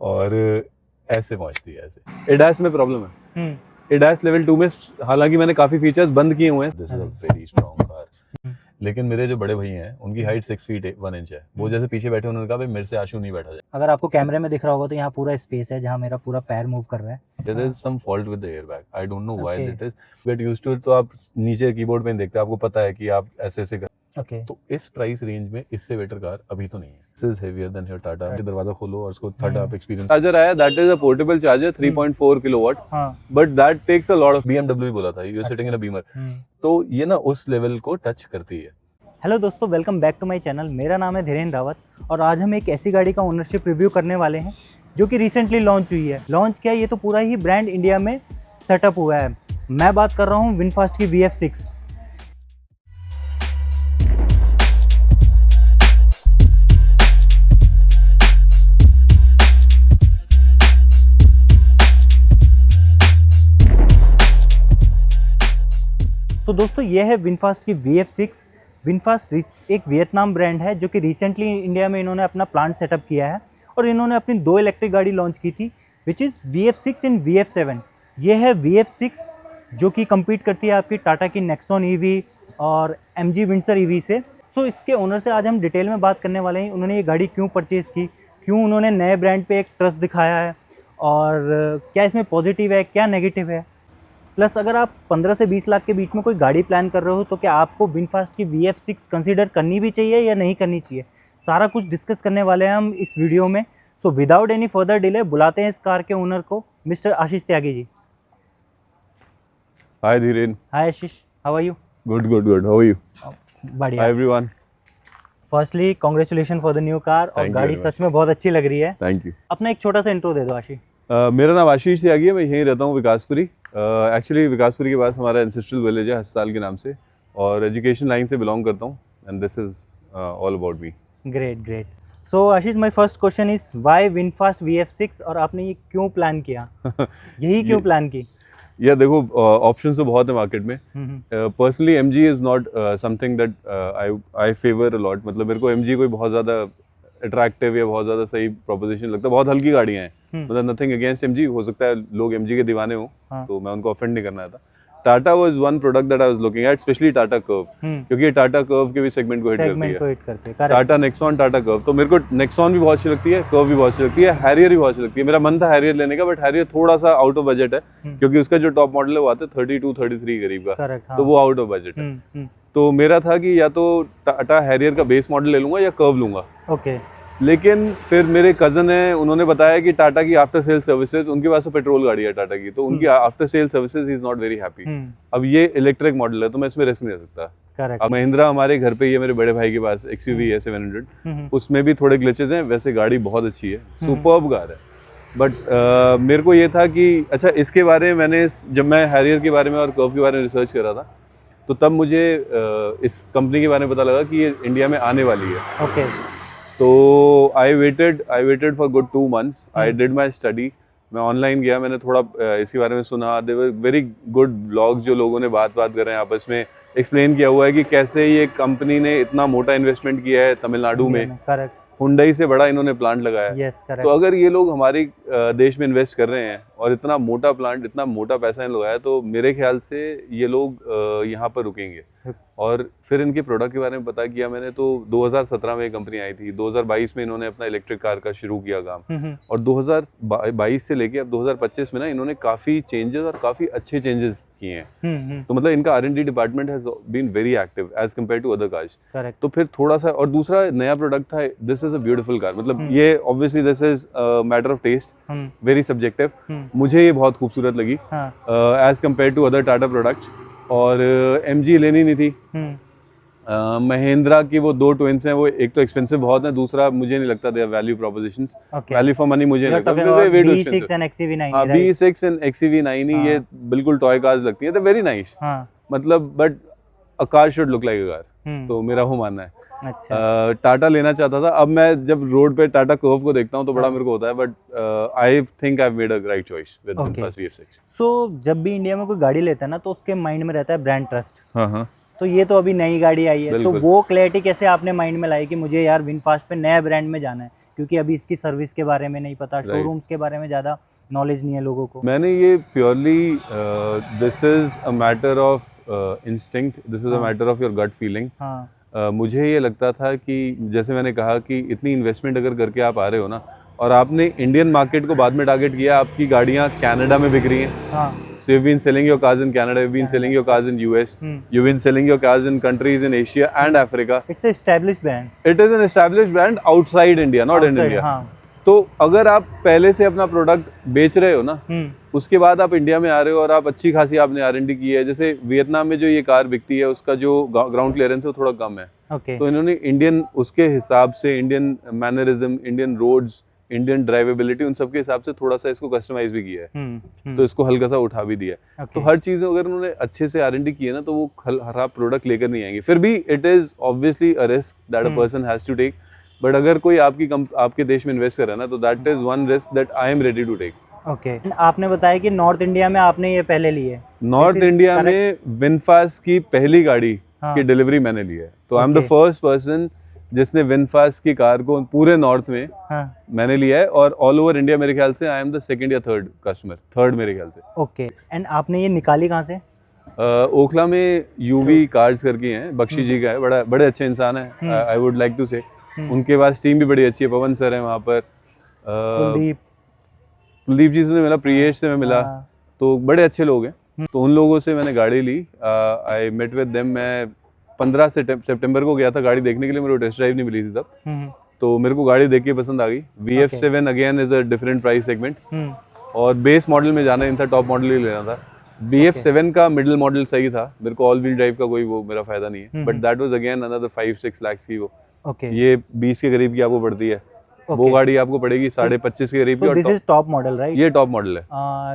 और ऐसे पहुंचती है ऐसे। एडास में प्रॉब्लम है। एडास लेवल 2 में हालांकि मैंने काफी फीचर्स बंद किए हुए हैं। This is a very strong car. लेकिन मेरे जो बड़े भैया हैं उनकी हाइट 6 फीट 1 इंच है। वो जैसे पीछे बैठे उन्होंने कहा भाई मेरे से आशु नहीं बैठा जाए। अगर आपको कैमरे में दिख रहा होगा तो यहाँ पूरा स्पेस है जहाँ मेरा पूरा पैर मूव कर रहा है। There is some fault with the airbag. I don't know why Okay. it is. Get used to it. तो आप नीचे कीबोर्ड पे देखते हैं, आपको पता है कि आप ऐसे ऐसे कर। ओके तो इस प्राइस रेंज में इससे बेटर कार अभी तो नहीं है। This is heavier than your Tata. दरवाजा खोलो और उसको थर्ड आप एक्सपीरियंस। चार्जर आया, that is a portable charger 3.4 kilowatt. हाँ But that takes a lot of BMW बोला था। You are sitting in a Beamer. तो ये ना उस लेवल को टच करती है। हेलो दोस्तों, welcome back to my channel. मेरा नाम है धीरेन्द्र रावत और आज हम एक ऐसी गाड़ी का ओनरशिप रिव्यू करने वाले हैं जो कि रिसेंटली लॉन्च हुई है। लॉन्च किया ये तो पूरा ही ब्रांड इंडिया में सेटअप हुआ है। मैं बात कर रहा हूँ विनफास्ट की VF6। तो दोस्तों ये है विनफास्ट की VF6। विनफास्ट एक वियतनाम ब्रांड है जो कि रिसेंटली इंडिया में इन्होंने अपना प्लांट सेटअप किया है और इन्होंने अपनी 2 इलेक्ट्रिक गाड़ी लॉन्च की थी which is VF6 and VF7। ये है VF6 जो कि compete करती है आपकी टाटा की नेक्सॉन EV और MG विंडसर EV से। सो इसके ओनर से आज हम डिटेल में बात करने वाले हैं। उन्होंने ये गाड़ी क्यों परचेज़ की, क्यों उन्होंने नए ब्रांड पे एक ट्रस्ट दिखाया है और क्या इसमें पॉजिटिव है क्या नेगेटिव है। प्लस अगर आप 15 से 20 लाख के बीच में कोई गाड़ी प्लान कर रहे हो तो क्या आपको विनफास्ट की VF6 कंसीडर करनी भी चाहिए या नहीं करनी चाहिए, सारा कुछ डिस्कस करने वाले हैं हम इस वीडियो में। So without any further delay बुलाते हैं इस कार के ओनर को, mister Ashish Tyagi ji. Hi Dhiren. Hi Ashish, how are you? Good how are you? बढ़िया। Hi everyone. Firstly congratulation for the new car और गाड़ी सच में बहुत अच्छी लग रही है। Thank you. अपना एक छोटा सा इंट्रो दे दो आशीष। मेरा नाम आशीष त्यागी है, मैं यहीं रहता हूँ विकासपुरी। एक्चुअली विकासपुरी के पास हमारा एंसेस्ट्रल विलेज है हस्ताल के नाम से और एजुकेशन लाइन से बिलोंग करता हूँ and this is all about me. Great. So Ashish, my first question is why VinFast VF6 और आपने ये क्यों प्लान किया? यही क्यों प्लान की? या देखो ऑप्शंस तो बहुत है मार्केट में। Personally MG is not something that I favour a lot. मतलब मेरे को MG कोई बहुत ज़्यादा अट्रैक्टिव या बहुत ज़्यादा सही प्रोपोजिशन लगता है। बहुत हल्की गाड़ियाँ हैं, मतलब नथिंग अगेंस्ट MG। हो सकता है लोग MG के दीवाने हो, तो मैं उनको ऑफेंड नहीं करना था। Tata was one product that I was looking at, specially Tata curve, क्योंकि ये टाटा कर्व के भी सेगमेंट को हिट करती है। Tata Nexon, Tata curve. तो मेरे को नेक्सॉन भी बहुत अच्छी लगती है, कर्व भी बहुत अच्छी लगती है, हैरियर भी बहुत अच्छी लगती है। मेरा मन था हैरियर लेने का, बट हैरियर थोड़ा सा आउट ऑफ बजट है क्योंकि उसका जो टॉप मॉडल है वो आता है 32-33 करीब का, तो वो आउट ऑफ बजट है। तो मेरा था कि या तो टाटा हैरियर का बेस मॉडल ले लूंगा या कर्व लूंगा। ओके। लेकिन फिर मेरे कजन है, उन्होंने बताया कि टाटा की आफ्टर सेल सर्विसेज, उनके पास तो पेट्रोल गाड़ी है टाटा की, तो उनकी after sale services he is not very happy. अब ये इलेक्ट्रिक मॉडल है तो मैं इसमें रिस्क नहीं ले सकता। अब महिंद्रा हमारे घर पे ही है, मेरे बड़े भाई के पास XUV है 700, उसमें भी थोड़े ग्लिचेस हैं। वैसे गाड़ी बहुत अच्छी है, सुपर्ब कार है। बट मेरे को ये था कि अच्छा इसके बारे में मैंने, जब मैं हैरियर के बारे में और कर्व के बारे में रिसर्च कर रहा था तो तब मुझे इस कंपनी के बारे में पता लगा कि ये इंडिया में आने वाली है। ओके। तो I waited for good 2 months। I did my study. मैं ऑनलाइन गया, मैंने थोड़ा इसके बारे में सुना। दे वर वेरी गुड ब्लॉग जो लोगों ने बात कर रहे हैं आपस में, एक्सप्लेन किया हुआ है कि कैसे ये कंपनी ने इतना मोटा इन्वेस्टमेंट किया है तमिलनाडु में। करेक्ट। हुंडई से बड़ा इन्होंने प्लांट लगाया। Yes, correct. तो अगर ये लोग हमारे देश में इन्वेस्ट कर रहे हैं और इतना मोटा प्लांट, इतना मोटा पैसा इन लगाया, तो मेरे ख्याल से ये लोग यहाँ पर रुकेंगे। और फिर इनके प्रोडक्ट के बारे में पता किया मैंने, तो 2017 में ये कंपनी आई थी। 2022 में इन्होंने अपना इलेक्ट्रिक कार का शुरू किया काम, और 2022 से लेके अब 2025 में ना इन्होंने काफी चेंजेस और काफी अच्छे चेंजेस किए हैं। तो मतलब इनका R&D department has been very active as compare to other cars. तो फिर थोड़ा सा, और दूसरा नया प्रोडक्ट था। This is a beautiful car. मतलब ये obviously this is matter of taste, very subjective. मुझे ये बहुत खूबसूरत लगी as compare to other Tata product. और MG लेनी नहीं थी। महिंद्रा की वो 2 ट्विंस हैं, वो एक तो एक्सपेंसिव बहुत है, दूसरा मुझे नहीं लगता दे value propositions, value for money मुझे नहीं लगता। V6 and XUV9। V6 and XUV9 ये बिल्कुल टॉय कार्स लगती है, वेरी नाइस। मतलब but a car should look like a car, तो मेरा वो मानना है। अच्छा। टाटा लेना चाहता था। अब मैं जब रोड पे टाटा कर्व को देखता हूँ तो बड़ा मेरे को होता है, but I think I have made a right choice with VF6। सो जब भी इंडिया में कोई गाड़ी लेता है ना तो उसके माइंड में रहता है ब्रांड ट्रस्ट। तो ये तो अभी नई गाड़ी आई है, तो वो क्लैरिटी कैसे आपने माइंड में लाई कि मुझे यार विनफास्ट पे नया ब्रांड में जाना है? क्योंकि अभी इसकी सर्विस के बारे में नहीं पता, शोरूम्स के बारे में ज़्यादा नॉलेज नहीं है लोगों को। मैंने ये purely this is a matter of instinct, this is a matter of your gut feeling. हाँ मुझे ये लगता था कि जैसे मैंने कहा कि इतनी इन्वेस्टमेंट अगर करके आप आ रहे हो ना, और आपने इंडियन मार्केट को बाद में टारगेट किया, आपकी गाड़ियाँ कनाडा में बिक रही हैं। हाँ So you've been selling your cars in Canada, you've been selling your cars in US, you've been selling your cars in countries in Asia and Africa. It's established brand. It is an established brand outside India, not in India. हाँ तो अगर आप पहले से अपना product बेच रहे हो ना, उसके बाद आप इंडिया में आ रहे हो और आप अच्छी खासी आपने R&D की है, जैसे वियतनाम में जो ये कार बिकती है उसका जो ग्राउंड क्लियरेंस है वो थोड़ा कम है। ओके तो इन्होंने इंडियन उसके हिसाब से, Indian mannerism, Indian roads, Indian drivability, उन सब के हिसाब से थोड़ा सा इसको कस्टमाइज भी किया है। तो इसको हल्का सा उठा भी दिया है। तो हर चीज़ अगर उन्होंने अच्छे से R&D की है ना, तो वो खराब प्रोडक्ट लेकर नहीं आएंगे। फिर भी it is obviously a risk that a person has to take, but अगर कोई आपके देश में इन्वेस्ट कर रहा है ना, तो that is one risk that I am ready to take. Okay आपने बताया कि नॉर्थ इंडिया में आपने ये पहले ली है। नॉर्थ इंडिया में विनफास्ट की पहली गाड़ी की डिलीवरी मैंने ली है। तो I am the first person जिसने विनफास्ट की कार को पूरे नॉर्थ में मैंने लिया है, और ऑल ओवर इंडिया मेरे ख्याल से आई एम द सेकंड या थर्ड कस्टमर, थर्ड मेरे ख्याल से। ओके एंड आपने ये निकाली कहाँ से? ओखला में यूवी कार्स करके हैं, बख्शी जी का है, बड़े अच्छे इंसान है, आई वुड लाइक टू से। उनके पास टीम भी बड़ी अच्छी है, पवन सर है वहाँ पर, कुलदीप जी से मैं मिला, प्रियेश से मैं मिला, तो बड़े अच्छे लोग हैं। तो उन लोगों से मैंने गाड़ी ली, आई मेट विद देम। मैं 15 सितंबर को गया था गाड़ी देखने के लिए, मेरे को टेस्ट ड्राइव नहीं मिली थी तब। तो मेरे को गाड़ी देख के पसंद आ गई। VF7 again is a different price segment, और बेस मॉडल में जाना नहीं था, टॉप मॉडल ही लेना था। VF7 का मिडिल मॉडल सही था, मेरे को ऑल व्हील ड्राइव का कोई वो मेरा फायदा नहीं है, but that was again another 5-6 lakh की वो। ये 20 के करीब की आपको पड़ती है। वो गाड़ी आपको पड़ेगी 25.5 के करीब की। This is top model right? ये टॉप मॉडल है।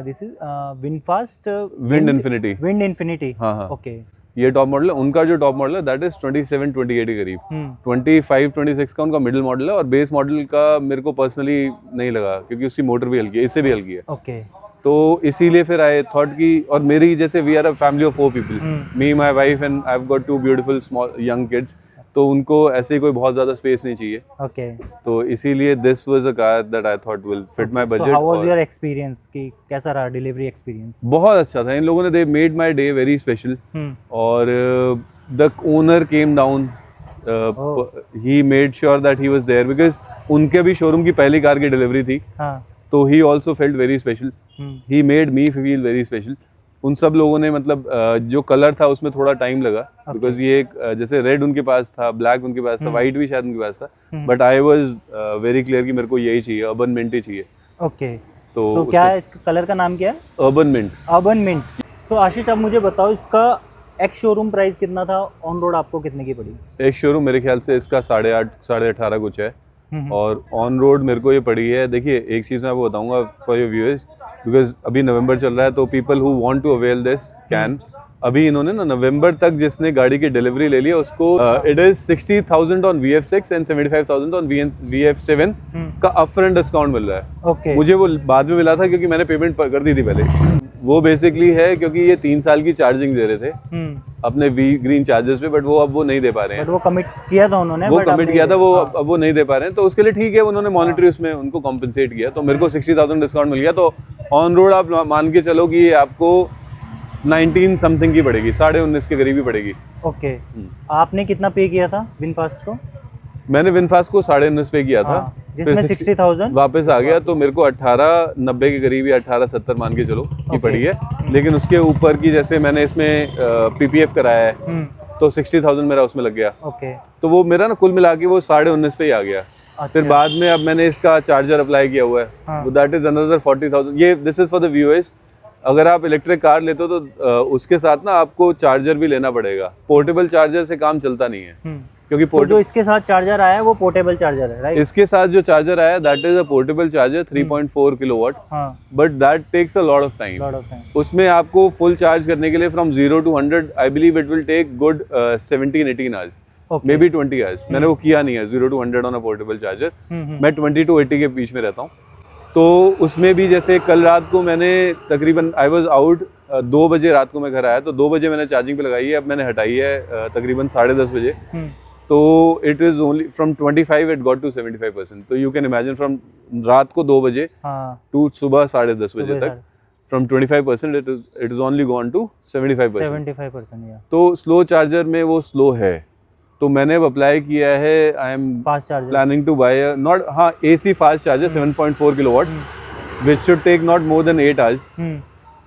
This is VinFast wind infinity. Wind infinity, हाँ ओके। ये टॉप मॉडल है। उनका जो टॉप मॉडल है दैट इज 27-28 के करीब। 25-26 का उनका मिडिल मॉडल है, और बेस मॉडल का मेरे को पर्सनली नहीं लगा, क्योंकि उसकी मोटर भी हल्की है, इससे भी हल्की है। ओके तो इसीलिए फिर आई थॉट कि, और मेरी जैसे we are a family of 4 people, me, my wife and I have got 2 beautiful small young kids, तो उनको ऐसे कोई बहुत ज्यादा स्पेस नहीं चाहिए। ओके तो इसीलिए this was a car that I thought will fit my budget. How was your experience, कि कैसा रहा डिलीवरी एक्सपीरियंस? बहुत अच्छा था। इन लोगों ने, they made my day very special, और the owner came down, he made sure that he was there, because उनके भी शोरूम की पहली कार की डिलीवरी थी। तो he also felt very special, he made me feel very special. उन सब लोगों ने, मतलब जो कलर था उसमें थोड़ा टाइम लगा, बिकॉज ये जैसे रेड उनके पास था, ब्लैक उनके पास था, व्हाइट भी शायद उनके पास था, but I was very clear कि मेरे को यही चाहिए, अर्बन मिंट ही चाहिए। ओके तो क्या है इसका कलर का नाम, क्या है? Urban Mint. Urban Mint. So Ashish, अब मुझे बताओ इसका एक्स शोरूम प्राइस कितना था, ऑन रोड आपको कितने की पड़ी? एक शोरूम मेरे ख्याल से इसका 8.5 18.5 कुछ है, और ऑन रोड मेरे को ये पड़ी है। देखिए एक चीज़ मैं आपको बताऊंगा फॉर योर व्यूअर्स, बिकॉज अभी नवंबर चल रहा है, तो people who want to avail this can. अभी इन्होंने ना नवंबर तक जिसने गाड़ी की डिलीवरी ले लिया उसको it is 60,000 on VF6 and 75,000 on VF7 का अपफ्रंट डिस्काउंट मिल रहा है। ओके मुझे वो बाद में मिला था, क्योंकि मैंने पेमेंट कर दी थी पहले। वो बेसिकली है क्योंकि ये 3 साल की चार्जिंग दे रहे थे अपने वी ग्रीन चार्जर्स पे, बट वो अब वो नहीं दे पा रहे हैं। बट वो कमिट किया था उन्होंने, वो कमिट किया था, वो अब वो नहीं दे पा रहे हैं, तो उसके लिए ठीक है, उन्होंने मॉनेटरी उसमें उनको कॉम्पनसेट किया, तो मेरे को 60,000 डिस्काउंट मिल गया। तो ऑन रोड आप मान के चलो कि ये आपको 19 समथिंग की पड़ेगी, 19.5 के करीब ही पड़ेगी। ओके आपने कितना पे किया था विनफास्ट को? मैंने विनफास्ट को 19.5 पे किया था, जिसमें 60,000 वापस आ गया, तो मेरे को 1890 के करीब या 1870 मान के चलो की पड़ी है। लेकिन उसके ऊपर की, जैसे मैंने इसमें PPF कराया है, तो 60,000 मेरा उसमें लग गया। ओके तो वो मेरा ना कुल मिला के वो 19.5 पे ही आ गया। फिर बाद में अब मैंने इसका चार्जर अप्लाई किया हुआ है, वो दैट इज अनदर 40,000। ये this is for the viewers, अगर आप इलेक्ट्रिक कार लेते हो तो उसके साथ ना आपको चार्जर भी लेना पड़ेगा। पोर्टेबल चार्जर से काम चलता नहीं है, क्योंकि जो इसके साथ चार्जर आया है वो पोर्टेबल चार्जर है, राइट? इसके साथ जो चार्जर आया that is a portable charger 3.4 kilowatt, but that takes a lot of time. उसमें आपको फुल चार्ज करने के लिए from 0 to 100 I believe it will take good 17-18 hours, maybe 20 hours. मैंने वो किया नहीं है 0 to 100 on a portable charger. मैं 20 to 80 के बीच में रहता हूँ। तो उसमें भी जैसे कल रात को मैंने तकरीबन आई वॉज आउट 2 बजे रात को मैं घर आया, तो 2 बजे मैंने चार्जिंग पे लगाई है, अब मैंने हटाई है तकरीबन 10:30 बजे। तो it is only from 25 it got to 75%। तो यू कैन इमेजिन फ्रॉम रात को 2 बजे टू सुबह 10:30 बजे तक, from 25% it is only gone to 75%। या तो स्लो चार्जर में वो स्लो है, तो मैंने अब अप्लाई किया है। I am fast charger planning to buy not AC fast charger 7.4 kilowatt which should take not more than 8 hours.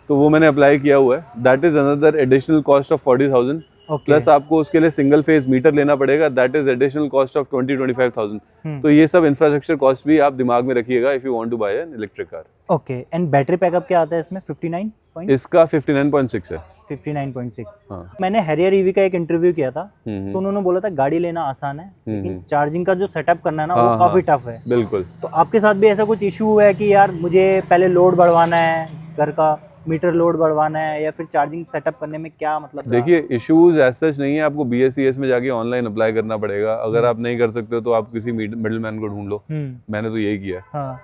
तो वो मैंने अप्लाई किया हुआ है। That is another additional cost of 40,000। Plus आपको उसके लिए सिंगल फेज मीटर लेना पड़ेगा, that is additional cost of 20-25,000। तो ये सब इंफ्रास्ट्रक्चर कॉस्ट भी आप दिमाग में रखिएगा if you want to buy an electric car. Okay, and battery backup क्या आता है इसमें? 59 इसका 59.6 है। 59.6। हाँ। मैंने हैरियर ईवी का एक इंटरव्यू किया था, तो उन्होंने बोला था गाड़ी लेना आसान है, लेकिन चार्जिंग का जो सेटअप करना है ना वो काफी टफ है। बिल्कुल। तो आपके साथ भी ऐसा कुछ इशू हुआ है कि यार मुझे पहले लोड बढ़वाना है, घर का मीटर लोड बढ़वाना है, या फिर चार्जिंग सेटअप करने में क्या मतलब? देखिए, इश्यूज एज सच नहीं है। आपको BSES में जाके ऑनलाइन अप्लाई करना पड़ेगा। अगर आप नहीं कर सकते हो तो आप किसी मिडिल मैन को ढूंढ लो। मैंने तो यही किया।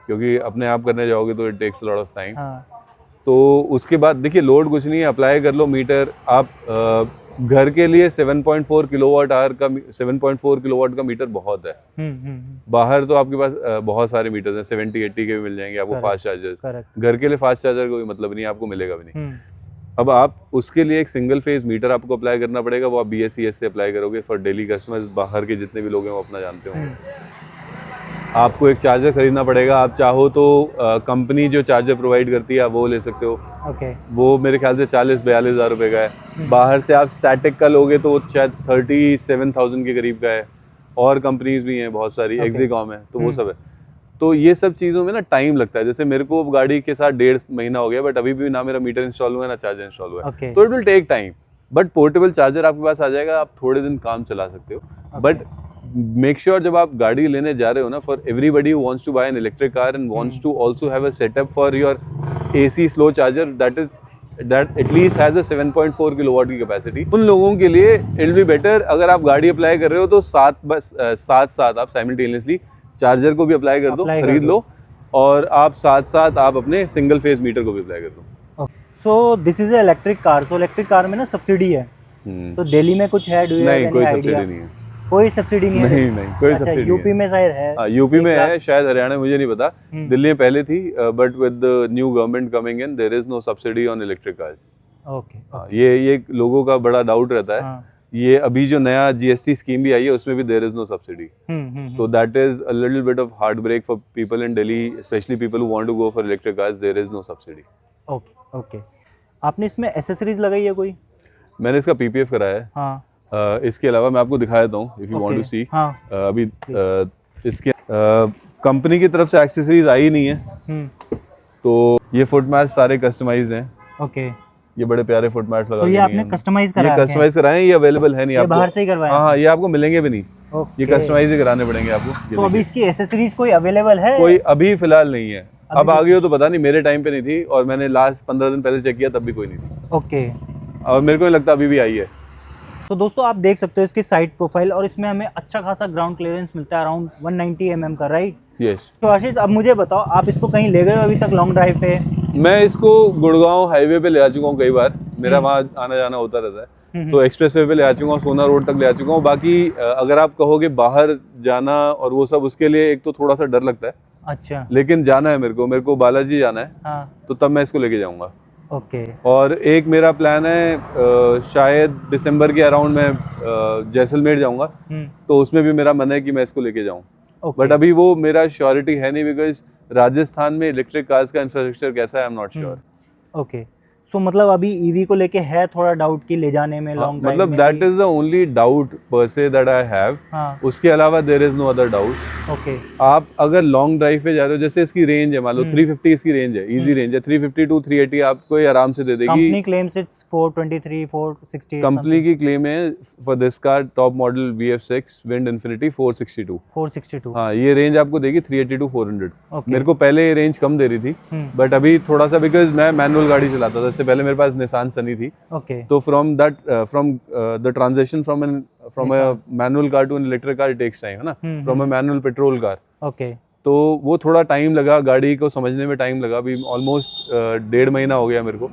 क्योंकि अपने आप करने जाओगे तो it takes lot of time. तो उसके बाद देखिए, लोड कुछ नहीं है, अप्लाई कर लो मीटर। आप घर के लिए 7.4 किलोवाट का मीटर बहुत है। बाहर तो आपके पास बहुत सारे मीटर हैं, 70-80 के भी मिल जाएंगे आपको फास्ट चार्जर्स। घर के लिए फास्ट चार्जर कोई मतलब नहीं, आपको मिलेगा भी नहीं। अब आप उसके लिए एक सिंगल फेज मीटर आपको अप्लाई करना पड़ेगा। वो आप BSES से अप्लाई करोगे फॉर डेली कस्टमर्स। बाहर के जितने भी लोग हैं वो अपना जानते होंगे। आपको एक चार्जर खरीदना पड़ेगा। आप चाहो तो कंपनी जो चार्जर प्रोवाइड करती है आप वो ले सकते हो। वो मेरे ख्याल से 40-42 हज़ार रुपये का है। बाहर से आप स्टैटिक का लोगे तो वो शायद 37,000 के करीब का है। और कंपनीज भी हैं बहुत सारी, एक्सिकॉम है, तो वो सब है। तो ये सब चीज़ों में ना टाइम लगता है। जैसे मेरे को गाड़ी के साथ 1.5 महीना हो गया, बट अभी भी ना मेरा मीटर इंस्टॉल हुआ है ना चार्जर इंस्टॉल हुआ है। तो it will take time. But portable charger आपके पास आ जाएगा, आप थोड़े दिन काम चला सकते हो। बट मेक श्योर जब आप गाड़ी लेने जा रहे हो ना, for everybody who wants to buy an electric car and wants to also have a setup for your AC slow charger that at least has a 7.4 kilowatt की कैपेसिटी, उन लोगों के लिए इट विल बी बेटर। अगर आप गाड़ी apply कर रहे हो तो साथ आप साइमल्टेनियसली चार्जर को भी अप्लाई कर दो, खरीद लो, और आप साथ आप अपने सिंगल फेज मीटर को भी अप्लाई कर दो। So this is electric car. So electric car में ना सब्सिडी है, तो दिल्ली में कुछ है? नहीं, कोई सब्सिडी नहीं है। कोई सब्सिडी नहीं है? नहीं, कोई सब्सिडी नहीं। यूपी में शायद है। यूपी में है शायद, हरियाणा में मुझे नहीं पता। दिल्ली में पहले थी, but with the new government coming in there is no subsidy on electric cars. Okay. ये लोगों का बड़ा डाउट रहता है। ये अभी जो नया GST स्कीम भी आई है उसमें भी देयर इज नो सब्सिडी। तो that is a little bit of heart break for people in Delhi, especially people who want to go for electric cars. There is no subsidy. Okay. आपने इसमें accessories लगाई है कोई? मैंने इसका PPF कराया है। इसके अलावा मैं आपको दिखा देता हूँ इफ यू वांट टू सी। अभी इसके कंपनी की तरफ से एक्सेसरीज आई नहीं है। तो ये फुट मैट सारे कस्टमाइज हैं। ओके। ये बड़े प्यारे फुट मैट लगा तो ये आपने कस्टमाइज कराया? ये कस्टमाइज कराए हैं, ये अवेलेबल है नहीं आपको। बाहर से ही करवाया? हाँ, ये आपको मिलेंगे भी नहीं। ये कस्टमाइज ही कराने पड़ेंगे आपको। तो अभी इसकी एसेसरीज कोई अवेलेबल है? कोई अभी फिलहाल नहीं है। अब आ गई हो तो पता नहीं, मेरे टाइम पे नहीं थी, और मैंने लास्ट 15 दिन पहले चेक किया तब भी कोई नहीं थी। ओके। और मेरे को नहीं लगता अभी भी आई है। तो दोस्तों आप देख सकते हो इसकी साइड प्रोफाइल, और इसमें हमें अच्छा खासा ग्राउंड क्लियरेंस मिलता है, अराउंड 190 mm का, राइट? यस। तो आशीष, अब मुझे बताओ, आप इसको कहीं ले गए हो अभी तक लॉन्ग ड्राइव पे? मैं इसको गुड़गांव हाईवे पे ले आ चुका हूँ कई बार, मेरा वहाँ आना जाना होता रहता है। तो एक्सप्रेसवे पे ले आ चुका हूँ, सोना रोड तक ले आ चुका हूँ। बाकी अगर आप कहोगे बाहर जाना और वो सब, उसके लिए एक तो थोड़ा सा डर लगता है। अच्छा। लेकिन जाना है मेरे को बालाजी जाना है। हाँ। तो तब मैं इसको लेके जाऊंगा। ओके। और एक मेरा प्लान है, शायद दिसंबर के अराउंड में जैसलमेर जाऊंगा। तो उसमें भी मेरा मन है कि मैं इसको लेके जाऊं। बट अभी वो मेरा श्योरिटी है नहीं, बिकॉज राजस्थान में इलेक्ट्रिक कार्स का इंफ्रास्ट्रक्चर कैसा है, I am not sure. Okay. So मतलब अभी ईवी को लेके है थोड़ा डाउट की ले जाने में लॉन्ग ड्राइव में? मतलब that is the only doubt per se that I have. उसके अलावा there is no other doubt. Okay. आप अगर लॉन्ग ड्राइव पे जा रहे हो, जैसे इसकी रेंज है, मान लो 350 इसकी रेंज है, इजी रेंज है, 350 to 380 आपको ये आराम से दे देगी। Company claims it's 423 460। कंपनी की क्लेम है for this car top model VF6 wind infinity 462। हाँ, ये रेंज आपको देगी 380 to 400। मेरे को पहले ये रेंज कम दे रही थी, बट अभी थोड़ा सा, बिकॉज मैं मैनुअल गाड़ी चलाता था, इससे पहले मेरे पास निसान सनी थी। तो from the transition from a manual car to an electric car takes time, है ना, from a manual petrol car. Okay. तो वो थोड़ा टाइम लगा, गाड़ी को समझने में टाइम लगा। अभी ऑलमोस्ट 1.5 महीना हो गया मेरे को।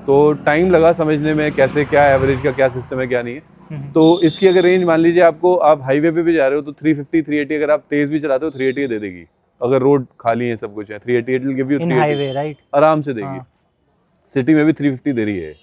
तो टाइम लगा समझने में कैसे, क्या एवरेज का क्या सिस्टम है क्या नहीं है। तो इसकी अगर रेंज मान लीजिए आपको, आप हाईवे पे भी जा रहे हो तो 350 380, अगर आप तेज भी चलाते हो 380 दे देगी, अगर रोड खाली है सब कुछ है 380 it will give you in 380 highway right, आराम से देगी। हाँ। सिटी में भी 350 दे रही है,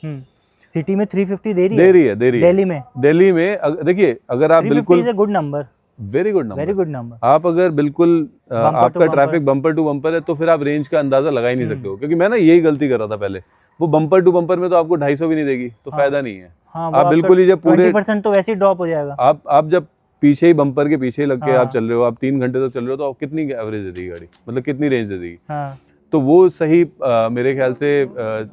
सिटी में 350 दे रही दे है, रही है, दे रही है दिल्ली में। दिल्ली में देखिए अगर आप 350 बिल्कुल is a good number, very good very number, good number. आप अगर बिल्कुल आपका bumper। Traffic bumper to bumper है तो फिर आप रेंज का अंदाजा लगा ही नहीं सकते हो, क्योंकि मैं ना यही गलती कर रहा था पहले, वो बम्पर टू बम्पर में तो आपको 250 भी नहीं देगी तो फायदा नहीं है। हाँ, आप बिल्कुल ही जब पूरे 20% तो वैसे ही ड्रॉप हो जाएगा। आप जब पीछे ही बम्पर के पीछे ही लग के हाँ। आप चल रहे हो, आप 3 घंटे तक चल रहे हो, तो आप कितनी एवरेज दे देगी गाड़ी, मतलब कितनी रेंज दे देगी। हाँ। तो वो सही मेरे ख्याल से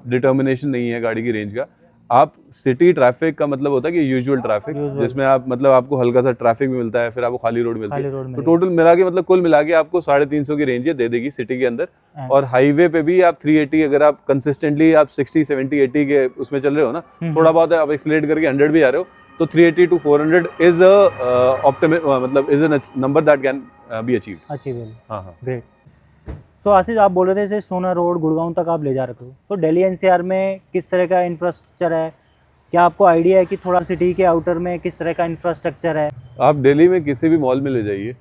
डिटर्मिनेशन नहीं है गाड़ी की रेंज का। आप सिटी ट्रैफिक का मतलब होता है कि यूजुअल ट्रैफिक, जिसमें आप मतलब आपको हल्का सा ट्रैफिक भी मिलता है, फिर आपको खाली रोड मिलती खाली है, रोड तो मिलेगी। टोटल मिला के मतलब कुल मिला के आपको 350 की रेंज ये दे देगी सिटी के अंदर। और हाईवे पे भी आप 380, अगर आप कंसिस्टेंटली आप 60 70 80 के उसमें चल रहे हो ना, थोड़ा बहुत आप एक्सीलरेट करके 100 भी आ रहे हो, तो 380 to 400 इज मतलब is a number that can be achieved. हाँ हाँ, ग्रेट। सो आशीष, आप बोल रहे थे जैसे सोना रोड गुड़गांव तक आप ले जा रहे हो, तो दिल्ली एनसीआर में किस तरह का इंफ्रास्ट्रक्चर है, क्या आपको आइडिया है कि थोड़ा सिटी के आउटर में किस तरह का इंफ्रास्ट्रक्चर है? आप दिल्ली में किसी भी मॉल में ले जाइए,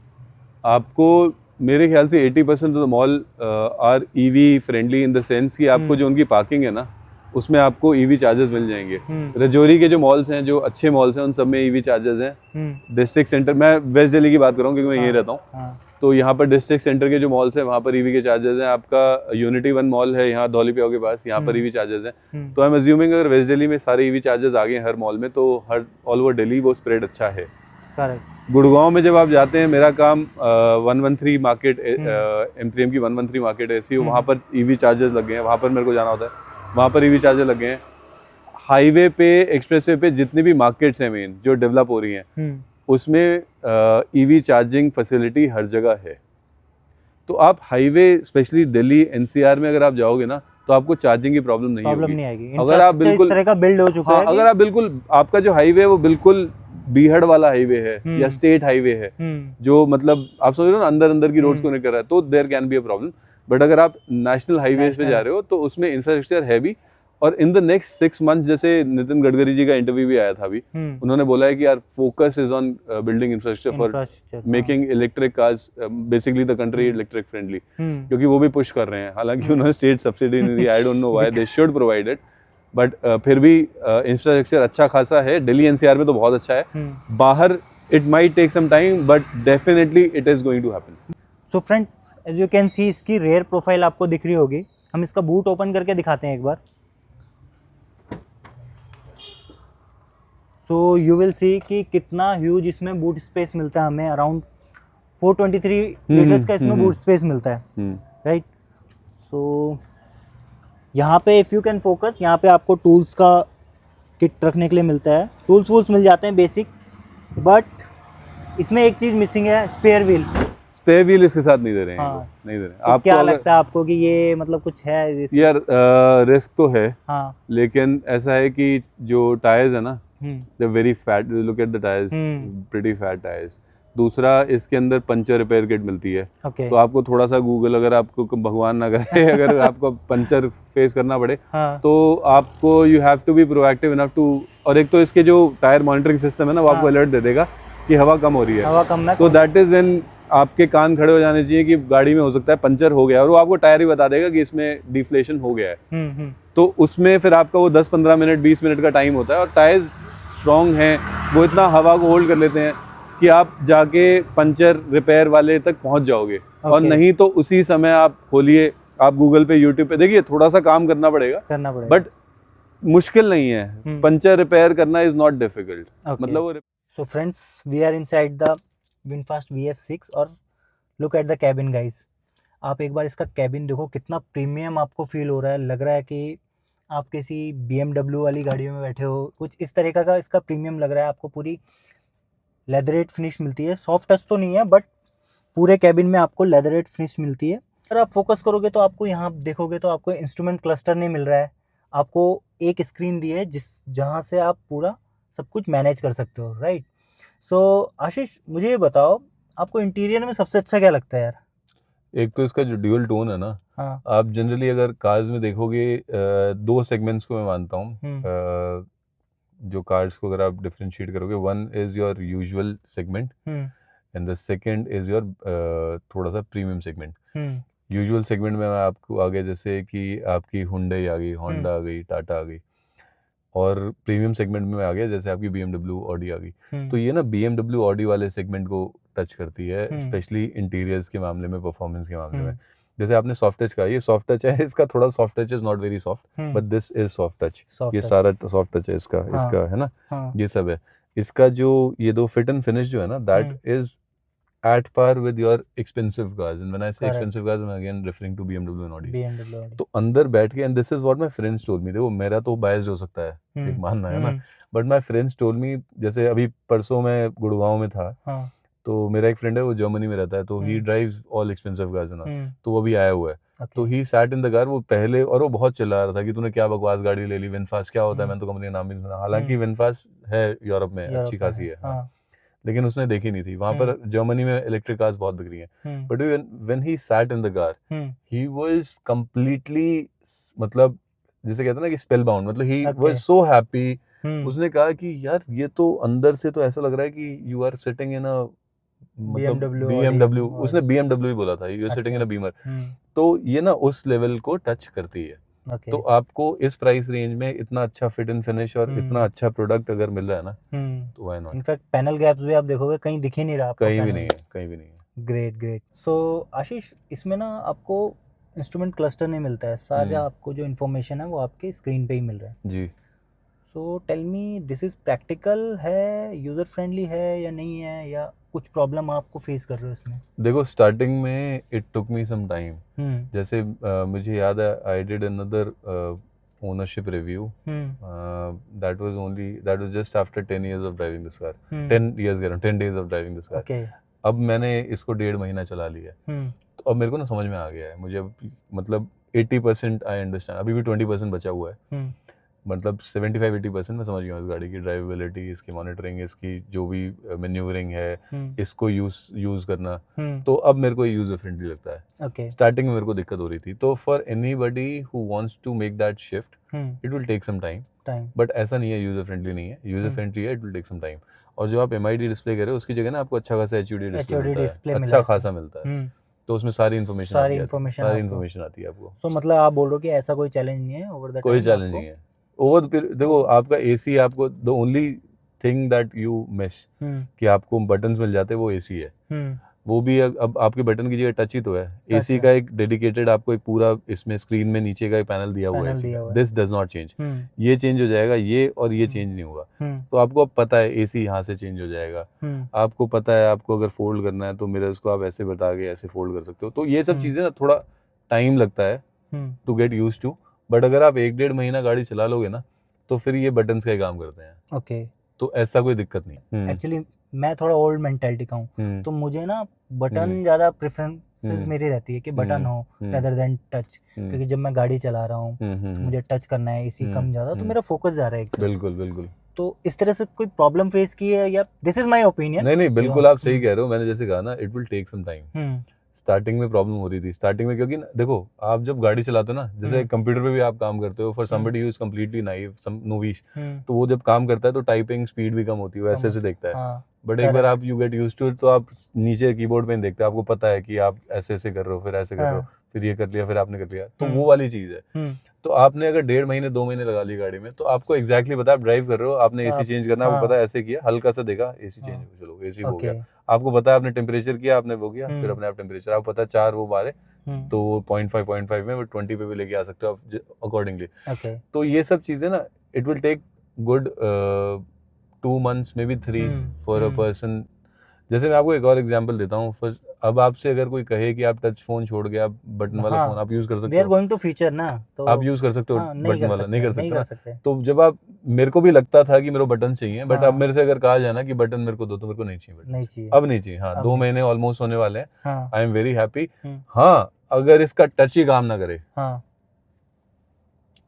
आपको मेरे ख्याल से 80% of the mall are EV friendly, in the sense कि आपको जो उनकी पार्किंग है ना, उसमें आपको ईवी चार्जेस मिल जाएंगे। रजौरी के जो मॉल्स हैं, जो अच्छे मॉल्स हैं, उन सब में ईवी चार्जेस हैं। डिस्ट्रिक्ट सेंटर, मैं वेस्ट दिल्ली की बात कर रहा हूँ क्योंकि मैं यहीं रहता हूँ, तो यहाँ पर डिस्ट्रिक्ट सेंटर के जो मॉल्स हैं वहाँ पर ईवी के चार्जेस हैं। आपका यूनिटी 1 मॉल है यहाँ धौलीप्याओ के पास, यहाँ पर ईवी चार्जेस हैं। तो आई एम अज्यूमिंग अगर वेस्ट दिल्ली में सारे ईवी चार्जेस आ गए हर मॉल में, तो हर ऑल ओवर दिल्ली वो स्प्रेड अच्छा है। गुड़गांव में जब आप जाते हैं, मेरा काम 113 मार्केट, M3M की 113 मार्केट ऐसी, वहाँ पर ईवी चार्जेस लग गए हैं, वहाँ पर मेरे को जाना होता है, वहाँ पर ईवी चार्जेस लग गए हैं। हाईवे पे, एक्सप्रेसवे पे जितनी भी मार्केट्स हैं मेन जो डेवलप हो रही हैं, उसमें ईवी चार्जिंग फैसिलिटी हर जगह है। तो आप हाईवे स्पेशली दिल्ली एनसीआर में अगर आप जाओगे ना, तो आपको चार्जिंग की प्रॉब्लम नहीं होगी। अगर आप बिल्कुल इस तरह का बिल्ड हो चुका है, अगर आप बिल्कुल, आपका जो हाईवे है वो बिल्कुल बीहड़ वाला हाईवे है या स्टेट हाईवे है, जो मतलब आप समझ रहे हो ना, अंदर अंदर की रोड्स को नहीं कर रहा है, तो there can be a problem. But अगर आप नेशनल हाईवेज पे जा रहे हो तो उसमें इंफ्रास्ट्रक्चर है भी। और इन द नेक्स्ट 6 मंथ्स, जैसे नितिन गडकरी जी का इंटरव्यू भी आया था अभी, उन्होंने बोला है कि यार focus is on building infrastructure for making electric cars basically the country electric friendly, क्योंकि वो भी पुश कर रहे हैं। हालांकि उन्होंने स्टेट सब्सिडी नहीं दी, I don't know why, they should provide it, but फिर भी इंफ्रास्ट्रक्चर अच्छा खासा है। दिल्ली एनसीआर में तो बहुत अच्छा है, बाहर it might take some time but definitely it is going to happen. So friend, as you can see, इसकी रेयर प्रोफाइल आपको दिख रही होगी। हम इसका बूट ओपन करके दिखाते हैं एक बार। सो यू विल सी कि कितना ह्यूज इसमें बूट स्पेस मिलता है हमें। अराउंड 423 लीटर्स का इसमें बूट स्पेस मिलता है, राइट। सो यहाँ पे इफ़ यू कैन फोकस, यहाँ पे आपको टूल्स का किट रखने के लिए मिलता है, टूल्स वूल्स मिल जाते हैं बेसिक। बट इसमें एक चीज़ मिसिंग है, स्पेयर व्हील। स्पेयर व्हील इसके साथ नहीं दे रहे हैं, हाँ। नहीं दे रहे हैं। तो क्या लगता है आपको कि ये मतलब कुछ है यार? रिस्क तो है, हाँ। लेकिन ऐसा है कि जो टायर्स है ना, they very fat, look at the tyres, pretty fat tyres. दूसरा, इसके अंदर पंचर रिपेयर किट मिलती है। तो आपको थोड़ा सा गूगल, अगर आपको भगवान ना करे अगर आपको पंचर फेस करना पड़े, तो आपको you have to be proactive enough too. और एक तो इसके जो टायर मॉनिटरिंग सिस्टम है ना, वो आपको अलर्ट दे देगा कि हवा कम हो रही है, हवा कम है, तो दैट इज व्हेन आपके कान खड़े हो जाने चाहिए कि गाड़ी में हो सकता है पंचर हो गया, और वो आपको टायर ही बता देगा कि इसमें डिफ्लेशन हो गया है। तो उसमें फिर आपका वो 10-15 मिनट 20 मिनट का टाइम होता है, और टायर्स स्ट्रॉन्ग हैं, वो इतना हवा को होल्ड कर लेते हैं कि आप जाके पंचर रिपेयर वाले तक पहुंच जाओगे। और नहीं तो उसी समय आप खोलिए, आप गूगल पे, यूट्यूब पे देखिए, थोड़ा सा काम करना पड़ेगा, बट मुश्किल नहीं है। पंचर रिपेयर करना इज नॉट डिफिकल्ट, मतलब वो। So friends, we are inside the VinFast VF6 और look at the cabin guys. आप एक बार इसका कैबिन देखो, कितना प्रीमियम आपको फील हो रहा है। लग रहा है कि आप किसी BMW वाली गाड़ियों में बैठे हो, कुछ इस तरीका का इसका प्रीमियम लग रहा है आपको। पूरी लेदरेट फिनिश मिलती है, सॉफ्ट टच तो नहीं है, बट पूरे कैबिन में आपको लेदरेट फिनिश मिलती है। अगर आप फोकस करोगे तो आपको यहाँ देखोगे तो आपको इंस्ट्रूमेंट क्लस्टर नहीं मिल रहा है, आपको एक स्क्रीन दी है जहाँ से आप पूरा सब कुछ मैनेज कर सकते हो, राइट। सो आशीष, मुझे ये बताओ, आपको इंटीरियर में सबसे अच्छा क्या लगता है यार? एक तो इसका जो ड्यूअल टोन है ना, हाँ। आप जनरली अगर कार्स में देखोगे, 2 सेगमेंट्स को मैं मानता हूँ। जो कार्स को अगर आप डिफरेंशिएट करोगे, one is your usual segment and the second is your थोड़ा सा प्रीमियम सेगमेंट। यूजुअल सेगमेंट में आपको आ गया जैसे कि आपकी हुंडई आ गई, होंडा आ गई, टाटा आ गई, और प्रीमियम सेगमेंट में आ गया जैसे आपकी BMW, ऑडी आ गई। तो ये ना BMW, ऑडी वाले सेगमेंट को टच करती है, स्पेशली इंटीरियर्स के मामले में, परफॉर्मेंस के मामले में। जैसे आपने सॉफ्ट टच कहा, ये सॉफ्ट टच है, इसका थोड़ा soft touch is not very soft, but this is soft touch. ये सारा सॉफ्ट टच है इसका है ना, ये सब है। इसका जो ये दो फिट एंड फिनिश जो है ना, that is at par with your expensive cars, and when I say expensive cars, I'm again referring to BMW and Audi. तो अंदर बैठ के, and this is what my friends told me, देखो मेरा तो biased हो सकता है, एक मानना है ना, but my friends told me, जैसे अभी परसों मैं गुड़गांव में था, तो मेरा एक फ्रेंड है वो जर्मनी में रहता है, तो he drives all expensive cars ना, तो वो अभी आया हुआ है, तो he sat in the car, वो पहले, और वो बहुत चिल्ला रहा था कि तूने क्या बकवास गाड़ी ले ली, विनफास्ट क्या होता है, मैंने तो कंपनी का नाम भी नहीं सुना। हालांकि विनफास्ट है यूरोप में, अच्छी खासी है, लेकिन उसने देखी नहीं थी। वहां पर जर्मनी में इलेक्ट्रिक कार्स बहुत बिक रही हैं, but when he sat in the car, he was completely, मतलब जिसे कहते हैं ना कि स्पेल बाउंड, मतलब ही वाज सो हैप्पी। उसने कहा कि यार ये तो अंदर से तो ऐसा लग रहा है कि you are sitting in a BMW, उसने BMW ही बोला था, you are sitting in a beemer. तो ये ना उस लेवल को टच करती है। तो आपको इस प्राइस रेंज में इतना अच्छा फिट एंड फिनिश और इतना अच्छा प्रोडक्ट अगर मिल रहा है ना, तो why not. In fact panel gaps भी आप देखोगे कहीं दिख ही नहीं रहा आपको, कहीं भी नहीं है। ग्रेट। सो आशीष, इसमें ना आपको इंस्ट्रूमेंट क्लस्टर नहीं मिलता है, सारा आपको जो इन्फॉर्मेशन है वो आपके स्क्रीन पे ही मिल रहा है जी। So tell me, this is practical है, यूजर फ्रेंडली है या नहीं है, या कुछ प्रॉब्लम आपको फेस कर रहे हो इसमें? देखो स्टार्टिंग में it took me some time, जैसे मुझे याद है, I did another ownership review, that was just after 10 years of driving this car, 10 years 10 days of driving this car. अब मैंने इसको 1.5 महीना चला लिया है, तो अब मेरे को ना समझ में आ गया है, मुझे मतलब 80% आई अंडरस्टैंड, अभी भी 20% बचा हुआ है, मतलब 75-80% मैं समझ गया इस गाड़ी की ड्राइवेबिलिटी, इसकी मॉनिटरिंग, इसकी जो भी मैन्यूवरिंग है, इसको यूज करना, तो अब मेरे को यूजर फ्रेंडली लगता है। स्टार्टिंग में मेरे को दिक्कत हो रही थी, तो for anybody who wants to make that shift, it will take some time, but ऐसा नहीं है यूजर फ्रेंडली नहीं है, यूजर फ्रेंडली है, it will take some time. और जो आप MID डिस्प्ले कह रहे हो उसकी जगह ना आपको अच्छा खासा HUD डिस्प्ले अच्छा खासा मिलता है, तो उसमें सारी इन्फॉर्मेशन आती है आपको। सो मतलब आप बोल रहे हो कि ऐसा कोई चैलेंज नहीं है ओवर द टाइम? कोई चैलेंज नहीं है ओवर। देखो आपका AC, आपको the only thing that you miss कि आपको बटन्स मिल जाते हैं, वो AC है, वो भी अब आपके बटन की जगह टच ही तो है। AC का एक डेडिकेटेड आपको एक पूरा इसमें स्क्रीन में नीचे का एक पैनल दिया हुआ है, दिस डज नॉट चेंज, ये चेंज हो जाएगा, ये और ये चेंज नहीं होगा। तो आपको अब पता है AC यहाँ से चेंज हो जाएगा, आपको पता है आपको अगर फोल्ड करना है तो मिरर्स को आप ऐसे बता के ऐसे फोल्ड कर सकते हो। तो ये सब चीजें ना थोड़ा टाइम लगता है to get used to, but अगर आप 1-1.5 महीना गाड़ी चला लोगे ना, तो फिर ये बटन्स का ही काम करते हैं। तो ऐसा कोई दिक्कत नहीं। एक्चुअली मैं थोड़ा ओल्ड मेंटालिटी का हूँ, तो मुझे ना बटन ज्यादा प्रेफरेंसेस मेरी रहती है कि बटन हो रेदर देन टच, क्योंकि जब मैं गाड़ी चला रहा हूँ मुझे टच करना है, AC कम ज्यादा, तो मेरा फोकस जा रहा है। बिल्कुल। तो इस तरह से कोई प्रॉब्लम फेस की है, या दिस इज माय ओपिनियन? नहीं, बिल्कुल आप सही कह रहे हो। मैंने जैसे कहा ना, it will take some time. Starting में प्रॉब्लम हो रही थी स्टार्टिंग में, क्योंकि देखो आप जब गाड़ी चलाते हो ना, जैसे कंप्यूटर पे भी आप काम करते हो, for somebody who is completely naive, some novice, तो वो जब काम करता है तो टाइपिंग स्पीड भी कम होती है, ऐसे देखता है। बट एक बार आप you get used to it, तो आप नीचे कीबोर्ड पे नहीं देखते, आपको पता है कि आप ऐसे कर रहे हो, फिर ऐसे कर रहे हो, फिर ये कर लिया, फिर आपने कर लिया, तो वो वाली चीज है। तो आपने अगर 1.5 महीने 2 महीने लगा ली गाड़ी में, तो आपको एग्जैक्टली पता है, आप ड्राइव कर रहे हो, आपने AC चेंज करना है, आपको पता है ऐसे किया, हल्का सा देखा, AC चेंज, चलो AC हो गया। आपको पता है आपने टेम्परेचर किया, आपने वो किया, फिर अपने आप टेम्परेचर, आपको पता है 4 वो मारे, तो 0.5 में 20 पे भी लेके आ सकते हो आप अकॉर्डिंगली। तो ये सब चीजें ना, it will take good 2 months maybe 3 for a person. जैसे मैं आपको एक और एग्जांपल देता हूँ, अब आपसे अगर कोई कहे कि आप टच फोन छोड़ के आप बटन वाला फोन आप यूज कर सकते हो, we are going to future ना, तो आप यूज कर सकते हो, बटन वाला नहीं कर सकते। तो जब आप, मेरे को भी लगता था कि मेरे को बटन चाहिए, बट अब मेरे से अगर कहा जाए ना कि बटन मेरे को दो, तो मेरे को नहीं चाहिए, अब नहीं चाहिए। हाँ, 2 महीने ऑलमोस्ट होने वाले हैं, आई एम वेरी हैप्पी। हाँ, अगर इसका टच ही काम ना करे,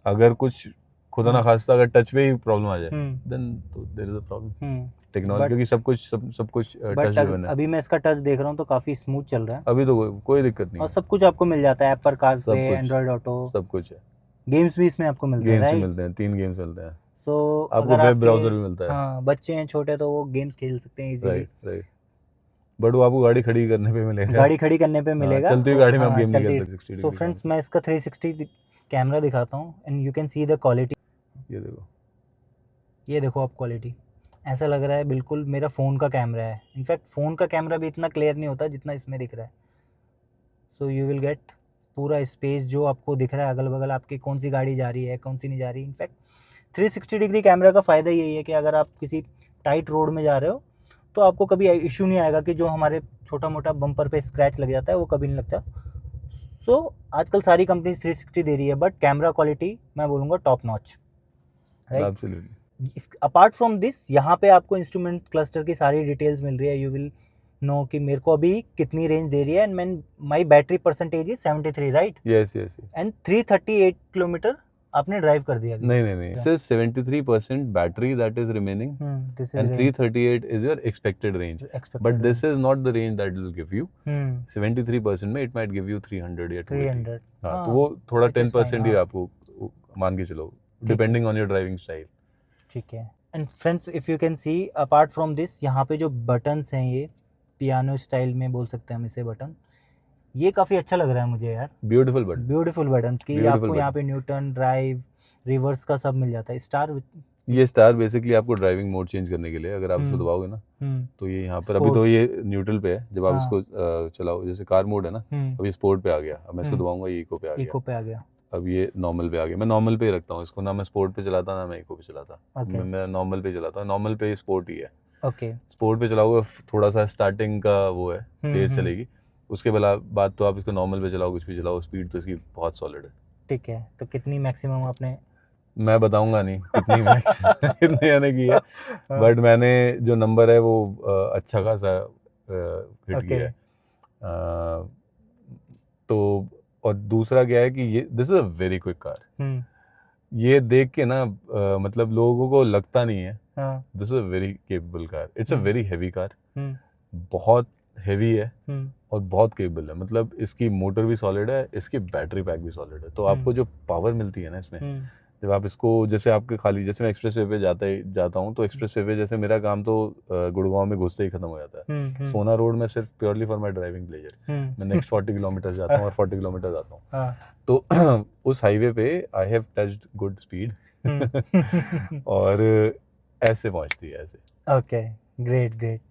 अगर कुछ खुदा ना खास्ता अगर टच पे ही प्रॉब्लम आ जाए, देन तो there is a problem. Technology, क्योंकि सब कुछ टच ड्रिवन है। अभी मैं इसका टच देख रहा हूँ तो काफी स्मूथ चल रहा है, अभी तो कोई दिक्कत नहीं, और सब कुछ आपको मिल जाता है, एप्पल कारप्ले, एंड्रॉइड ऑटो, सब कुछ है। गेम्स भी इसमें आपको मिलते हैं, गेम्स मिलते हैं, 3 गेम्स मिलते हैं। सो आपको वेब ब्राउजर भी मिलता है। हाँ, बच्चे हैं छोटे तो वो गेम्स खेल सकते हैं इजीली। राइट राइट, बट वो आपको गाड़ी खड़ी करने पे मिलेगा। गाड़ी खड़ी करने पे मिलेगा। चलती हुई गाड़ी में आप हाँ, गेम नहीं चलती। खेल सकते 60 सो डिग्री फ्रेंड्स, मैं इसका 360 कैमरा दिखाता हूँ and you can see the quality. ये देखो, ये देखो आप क्वालिटी, ऐसा लग रहा है बिल्कुल मेरा फ़ोन का कैमरा है। इनफैक्ट फ़ोन का कैमरा भी इतना क्लियर नहीं होता जितना इसमें दिख रहा है। सो यू विल गेट पूरा स्पेस जो आपको दिख रहा है अगल बगल आपकी, कौन सी गाड़ी जा रही है कौन सी नहीं जा रही। इनफैक्ट 360 डिग्री कैमरा का फ़ायदा यही है कि अगर आप किसी टाइट रोड में जा रहे हो तो आपको कभी इशू नहीं आएगा कि जो हमारे छोटा मोटा बम्पर पे स्क्रैच लग जाता है वो कभी नहीं लगता। सो आजकल सारी कंपनीज 360 दे रही है, बट कैमरा क्वालिटी मैं बोलूँगा top notch, right. Absolutely. Apart from this, यहाँ पे आपको इंस्ट्रूमेंट क्लस्टर की सारी डिटेल्स मिल रही है। यू विल नो कि मेरे को अभी कितनी रेंज दे रही है, एंड मैं my battery percentage is 73, right. Yes yes, and 338 kilometre आपने ड्राइव कर दिया अभी। नहीं, सिर्फ 73% battery that is remaining, this and is 338 is your expected range, but this is not the range that it will give you. 73% में it might give you 300 या 280। 300। हाँ, तो वो थोड़ा which is 10% fine, ही हाँ। आपको मान के चलो, depending on your driving style. ठीक है। And friends, if you can C apart from this, यहाँ पे जो बटन्स हैं ये पियानो स्टाइल में बोल सकते हैं हम इसे बटन, ये काफ़ी अच्छा लग रहा है मुझे यार। ब्यूटीफुल बटन, ब्यूटीफुल बटन्स की Beautiful आपको यहाँ button। पे न्यूटन, ड्राइव, रिवर्स का सब मिल जाता है। स्टार, ये स्टार बेसिकली आपको ड्राइविंग मोड चेंज करने के लिए, अगर आप इसको दबाओगे ना तो ये यहाँ पर, अभी तो ये न्यूट्रल पे है, जब आप इसको चलाओ, जैसे कार मोड है ना, अभी स्पोर्ट पे आ गया, अब मैं इसको दबाऊंगा ये इको पे आ गया, इको पे आ गया। अब ये नॉर्मल पे आ गया। मैं नॉर्मल पे ही रखता हूँ इसको, ना मैं स्पोर्ट पे चलाता ना मैं इको पे चलाता। Okay। मैं नॉर्मल पे चलाता हूँ, नॉर्मल पे स्पोर्ट ही है। ओके। स्पोर्ट पे चलाओगे थोड़ा सा स्टार्टिंग का वो है, तेज चलेगी, उसके बाद तो आप इसको नॉर्मल पे चलाओ, कुछ भी चलाओ, स्पीड तो इसकी बहुत सॉलिड है। ठीक है, तो कितनी मैक्सिमम आपने? मैं बताऊंगा नहीं कितनी मैक्स कितने आने की है, बट मैंने जो नंबर है वो अच्छा खासा हिट किया है। तो और दूसरा क्या है कि ये this is a very quick car. ये देख के ना मतलब लोगों को लगता नहीं है, this is a very capable car. It's a very heavy car, बहुत हैवी है और बहुत केपेबल है। मतलब इसकी मोटर भी सॉलिड है, इसकी बैटरी पैक भी सॉलिड है, तो आपको जो पावर मिलती है ना इसमें, जब आप इसको, जैसे आपके खाली, जैसे मैं एक्सप्रेस वे पे जाता हूँ, तो एक्सप्रेस वे पे जैसे मेरा काम तो गुड़गांव में घुसते ही खत्म हो जाता है। सोना रोड में सिर्फ purely for my driving pleasure मैं नेक्स्ट 40 किलोमीटर जाता हूँ और 40 किलोमीटर आता हूँ। तो उस हाईवे पे I have touched good speed और ऐसे पहुँचती है ऐसे। Okay, great great.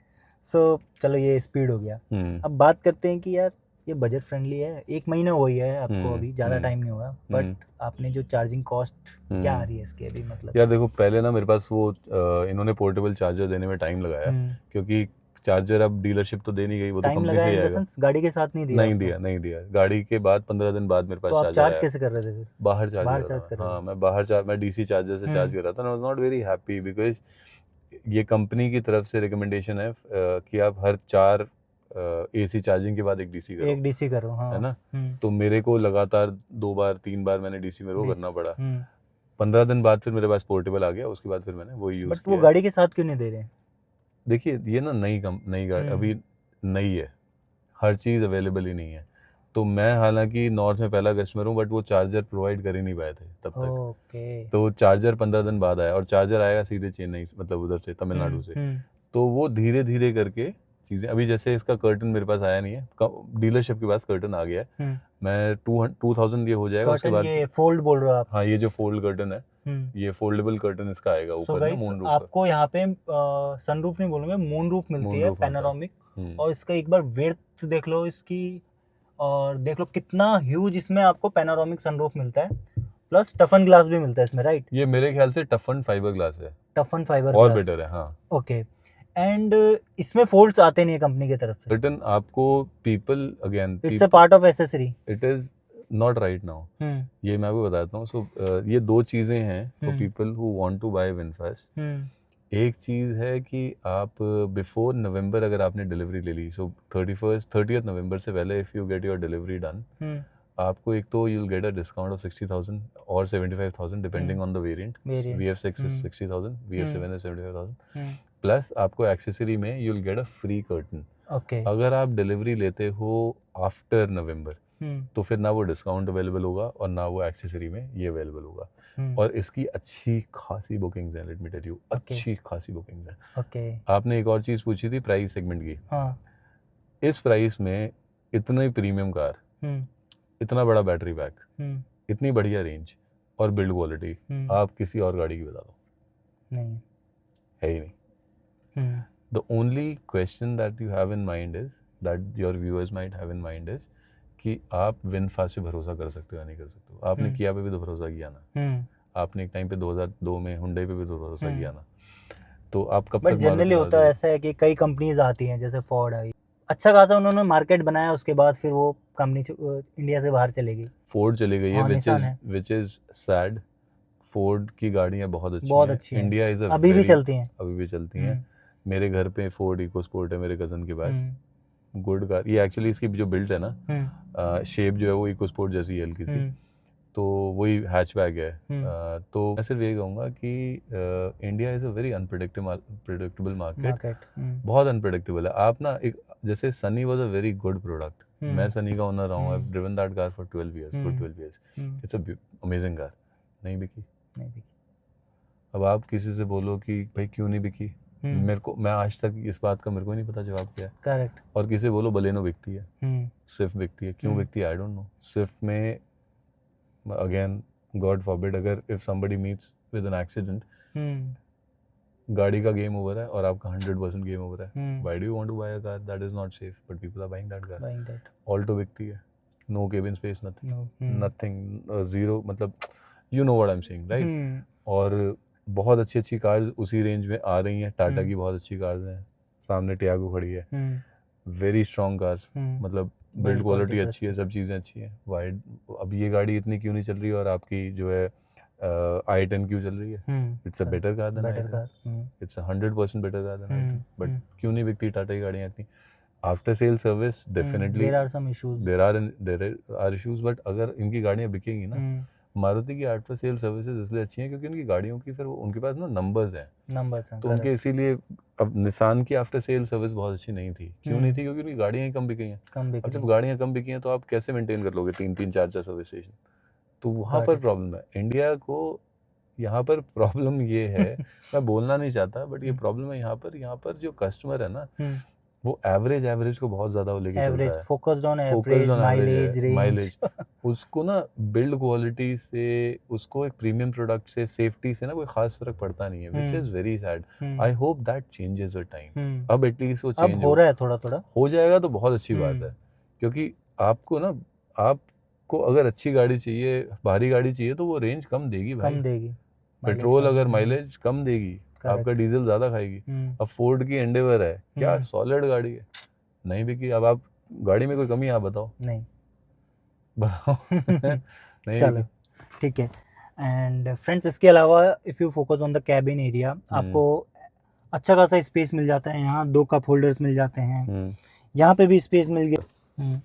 सो चलो ये स्पीड हो गया। अब बात करते हैं कि यार ये बजट फ्रेंडली है, 1 महीना हो ही है आपको, अभी ज़्यादा टाइम नहीं हुआ, बट आपने जो चार्जिंग कॉस्ट क्या आ रही है इसकी अभी? मतलब यार देखो, पहले ना मेरे पास वो इन्होंने पोर्टेबल चार्जर देने में टाइम लगाया, क्योंकि चार्जर अब डीलरशिप तो दे नहीं गई, वो तो कंपनी से ही आएगा। गाड़ी के साथ नहीं दिया? गाड़ी के बाद 15 दिन बाद मेरे पास तो चार्जर आप चार्ज कैसे कर रहे थे फिर? बाहर चार्ज बाहर कर चार्ज रहा कर था। रहे हाँ, मैं डीसी चार्जर से चार्ज कर रहा था। I was not very happy because ये कंपनी की तरफ से रिकमेंडेशन है कि आप हर 4 एसी चार्जिंग के बाद एक डीसी करो, हाँ। है ना। तो मेरे को लगातार 2 बार 3 बार मैंने डीसी में वो करना पड़ा। 15 दिन बाद फिर मेरे पास पोर्टेबल आ गया, उसके बाद फिर मैंने वही यूज किया। बट वो गाड़ी के साथ क्यों नहीं दे रहे? देखिए ये ना नई गाड़ी अभी नई है, हर चीज़ अवेलेबल ही नहीं है। तो मैं हालांकि नॉर्थ में पहला कस्टमर हूँ, बट वो चार्जर प्रोवाइड कर ही नहीं पाए थे तब तक। ओके। तो चार्जर 15 दिन बाद आया, और चार्जर आएगा सीधे चेन्नई, मतलब उधर से तमिलनाडु से। तो वो धीरे धीरे करके चीज़ें, अभी जैसे इसका कर्टन मेरे पास आया नहीं है, डीलरशिप के पास कर्टन आ गया है। मैं 2000 ये हो जाएगा, उसके बाद ये फोल्ड बोल रहे हो आप? हाँ, ये जो फोल्ड कर्टन है, ये फोल्डेबल कर्टन इसका आएगा ऊपर ना, मून रूफ। आपको यहाँ पे सनरूफ नहीं बोलूंगे, मून रूफ मिलती है, पैनोरामिक। और इसका एक बार विड्थ देख लो इसकी, और देख लो कितना ह्यूज इसमें आपको पैनोरामिक सनरूफ मिलता है, प्लस टफन ग्लास भी मिलता है इसमें, राइट? ये मेरे ख्याल से टफन फाइबर ग्लास है, टफन फाइबर और बेटर है। हाँ, ओके। एंड इसमें फोल्ड्स आते नहीं है कंपनी की तरफ से। रिटर्न आपको people again, it's a part of accessory, it is not right now. ये मैं आपको बताता हूँ। सो ये 2 चीज़ें हैं for people who want to buy VinFast. एक चीज़ है कि आप बिफोर नवंबर अगर आपने डिलीवरी ले ली, सो 30th नवंबर से पहले if you get your delivery done, आपको एक तो you will get a discount of 60,000 और 75,000 depending on the variant. VF6 is 60,000, VF7 is 75,000, plus आपको एक्सेसरी में you will get a free curtain. अगर आप डिलीवरी लेते हो आफ्टर नवंबर, तो फिर ना वो डिस्काउंट अवेलेबल होगा और ना वो एक्सेसरी में ये अवेलेबल होगा। और इसकी अच्छी खासी बुकिंग्स हैं, लेट मी टेल यू, अच्छी खासी बुकिंग्स हैं। ओके। आपने एक और चीज़ पूछी थी प्राइस सेगमेंट की। हाँ। इस प्राइस में इतनी प्रीमियम कार, इतना बड़ा बैटरी पैक, इतनी बढ़िया रेंज और बिल्ड क्वालिटी आप किसी और गाड़ी की बता दो, नहीं है ही नहीं। The only question that you have in mind is, that your viewers might have in mind is, कि आप विनफास्ट पे भरोसा कर सकते हो या नहीं कर सकते हो। आपने किया पे भी तो भरोसा किया ना, आपने एक टाइम पे 2002 में हुंडई पे भी तो भरोसा किया ना, तो आप कब बट तक जनरली होता है ऐसा है कि कई कंपनीज आती हैं, जैसे फोर्ड आई, अच्छा खासा उन्होंने मार्केट बनाया, उसके बाद फिर वो कंपनी इंडिया से बाहर चलेगी। फोर्ड चली गई है, हाँ, निसान है। Which is sad. फोर्ड की गाड़ियाँ बहुत बहुत हैं। अच्छी हैं। इंडिया इज अभी भी चलती हैं। अभी भी चलती हैं। मेरे घर पे फोर्ड इको स्पोर्ट है मेरे कज़न के पास, गुड कार। ये एक्चुअली इसकी जो बिल्ट है ना, शेप जो है वो इको स्पोर्ट जैसी है हल्की सी, तो वही हैचबैक है। तो मैं सिर्फ ये कहूँगा कि India is a very unpredictable market, बहुत अनप्रेडिक्टेबल है। आप ना एक, जैसे Sunny was a very good product, मैं सनी का ओनर रहा हूँ, I have driven that car for 12 years, good 12 years, it's a amazing car, नहीं बिकी। अब आप किसी से बोलो कि भाई क्यों नहीं बिकी, मैं आज तक इस बात का मेरे को नहीं पता जवाब क्या है। करेक्ट। और किसी बोलो बलेनो बिकती है, स्विफ्ट बिकती है, क्यों बिकती है आई डोंट नो। स्विफ्ट में अगेन गॉड फॉरबिड, अगर if somebody meets with an accident, गाड़ी का गेम ओवर है और आपका 100% गेम ओवर है। Why do you want to buy a car that is not safe, but people are buying that car. Alto बिकती है, no cabin space, nothing, zero, मतलब you know what I am saying, right. और बहुत अच्छी अच्छी cars उसी range में आ रही हैं। टाटा की बहुत अच्छी कार्स हैं, सामने टियागो खड़ी है, वेरी स्ट्रॉन्ग कार्स, मतलब बिल्ड क्वालिटी अच्छी है, सब चीज़ें अच्छी हैं। वाइड, अब ये गाड़ी इतनी क्यों नहीं चल रही है और आपकी जो है i10 क्यों चल रही है? It's a better car than i10, it's 100% better car than i10, but क्यों नहीं बिकती टाटा की गाड़ियाँ इतनी? After sale service definitely there are some issues, there are issues, but अगर इनकी गाड़ियाँ बिकेंगी ना, मारुति की आफ्टर सेल सर्विसेज इसलिए अच्छी हैं क्योंकि उनकी गाड़ियों की फिर उनके पास ना नंबर्स हैं, तो उनके इसीलिए। अब निसान की आफ्टर सेल सर्विस बहुत अच्छी नहीं थी, क्यों नहीं थी? क्योंकि उनकी गाड़ियाँ ही कम बिकी हैं। अब जब गाड़ियाँ कम बिकी हैं तो आप कैसे मेंटेन कर लोगे 3-3 4-4 सर्विस स्टेशन? तो वहाँ पर प्रॉब्लम है। इंडिया को यहाँ पर प्रॉब्लम ये है, मैं बोलना नहीं चाहता, बट ये प्रॉब्लम है यहाँ पर जो कस्टमर है ना, वो एवरेज को बहुत ज़्यादा वो लेके चलता है, focused on average, mileage, mileage. उसको ना बिल्ड क्वालिटी से, उसको एक प्रीमियम प्रोडक्ट से, सेफ्टी से ना कोई खास फर्क पड़ता नहीं है, which is very sad. I hope that changes with time. अब एटलीस्ट वो चेंज हो रहा है, थोड़ा थोड़ा हो जाएगा तो बहुत अच्छी बात है, क्योंकि आपको अगर अच्छी गाड़ी चाहिए, भारी गाड़ी चाहिए, तो वो रेंज कम देगी भाई, कम देगी, पेट्रोल अगर माइलेज कम देगी, आपका डीजल ज़्यादा खाएगी। अब फोर्ड की एंडेवर है, क्या सॉलिड गाड़ी है, नहीं बिकी। अब आप गाड़ी में कोई कमी आप बताओ, नहीं बताओ। नहीं चलो ठीक है। एंड फ्रेंड्स, इसके अलावा if you focus on the cabin area, आपको अच्छा खासा स्पेस मिल जाता है। यहाँ 2 कप होल्डर्स मिल जाते हैं, यहाँ पे भी स्पेस मिल गया।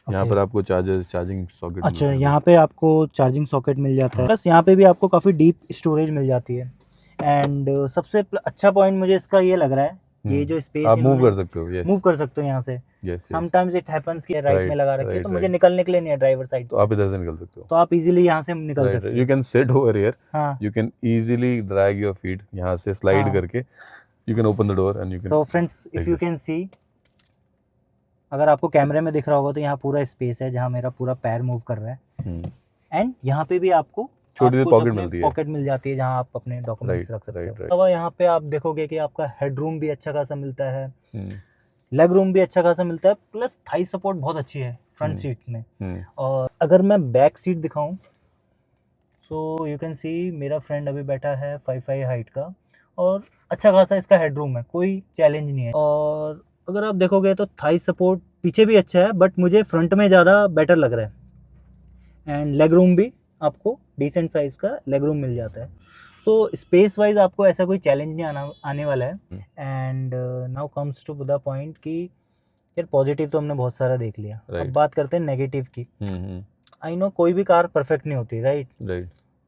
यहाँ पर आपको चार्जिंग सॉकेट, अच्छा, यहाँ पे आपको चार्जिंग सॉकेट मिल जाता है, प्लस यहाँ पे भी आपको काफ़ी डीप स्टोरेज मिल जाती है। एंड सबसे अच्छा पॉइंट मुझे इसका ये लग रहा है, ये जो स्पेस आप मूव कर सकते हो, मूव कर सकते हो यहाँ से। समटाइम्स इट हैपेंस कि राइट में लगा रखे हैं, तो मुझे निकलने के लिए नहीं है ड्राइवर साइड, तो आप इधर से निकल सकते हो, तो आप इजीली यहाँ से निकल सकते हो। You can sit over here, you can easily drag your feet, यहाँ से स्लाइड करके you can open the door and you can. So friends, if you can सी, अगर आपको कैमरे में दिख रहा होगा तो यहाँ पूरा स्पेस है जहाँ मेरा पूरा पैर मूव कर रहा है। एंड यहाँ पे भी आपको छोटी सी पॉकेट मिल जाती है जहाँ आप अपने डॉक्यूमेंट्स रख सकते हो। अब यहाँ पे आप देखोगे कि आपका हेडरूम भी अच्छा खासा मिलता है, लेग रूम भी अच्छा खासा मिलता है, प्लस थाई सपोर्ट बहुत अच्छी है फ्रंट सीट में। और अगर मैं बैक सीट दिखाऊं, सो यू कैन सी मेरा फ्रेंड अभी बैठा है 5'5" हाइट का, और अच्छा खासा इसका हेडरूम है, कोई चैलेंज नहीं है। और अगर आप देखोगे तो थाई सपोर्ट पीछे भी अच्छा है, बट मुझे फ्रंट में ज़्यादा बेटर लग रहा है। एंड लेग रूम भी आपको डिसेंट साइज़ का लेग रूम मिल जाता है। सो स्पेस वाइज आपको ऐसा कोई चैलेंज नहीं आने वाला है। And now comes to the point कि यार पॉजिटिव तो हमने बहुत सारा देख लिया, अब बात करते हैं नेगेटिव की। आई नो कोई भी कार परफेक्ट नहीं होती, राइट,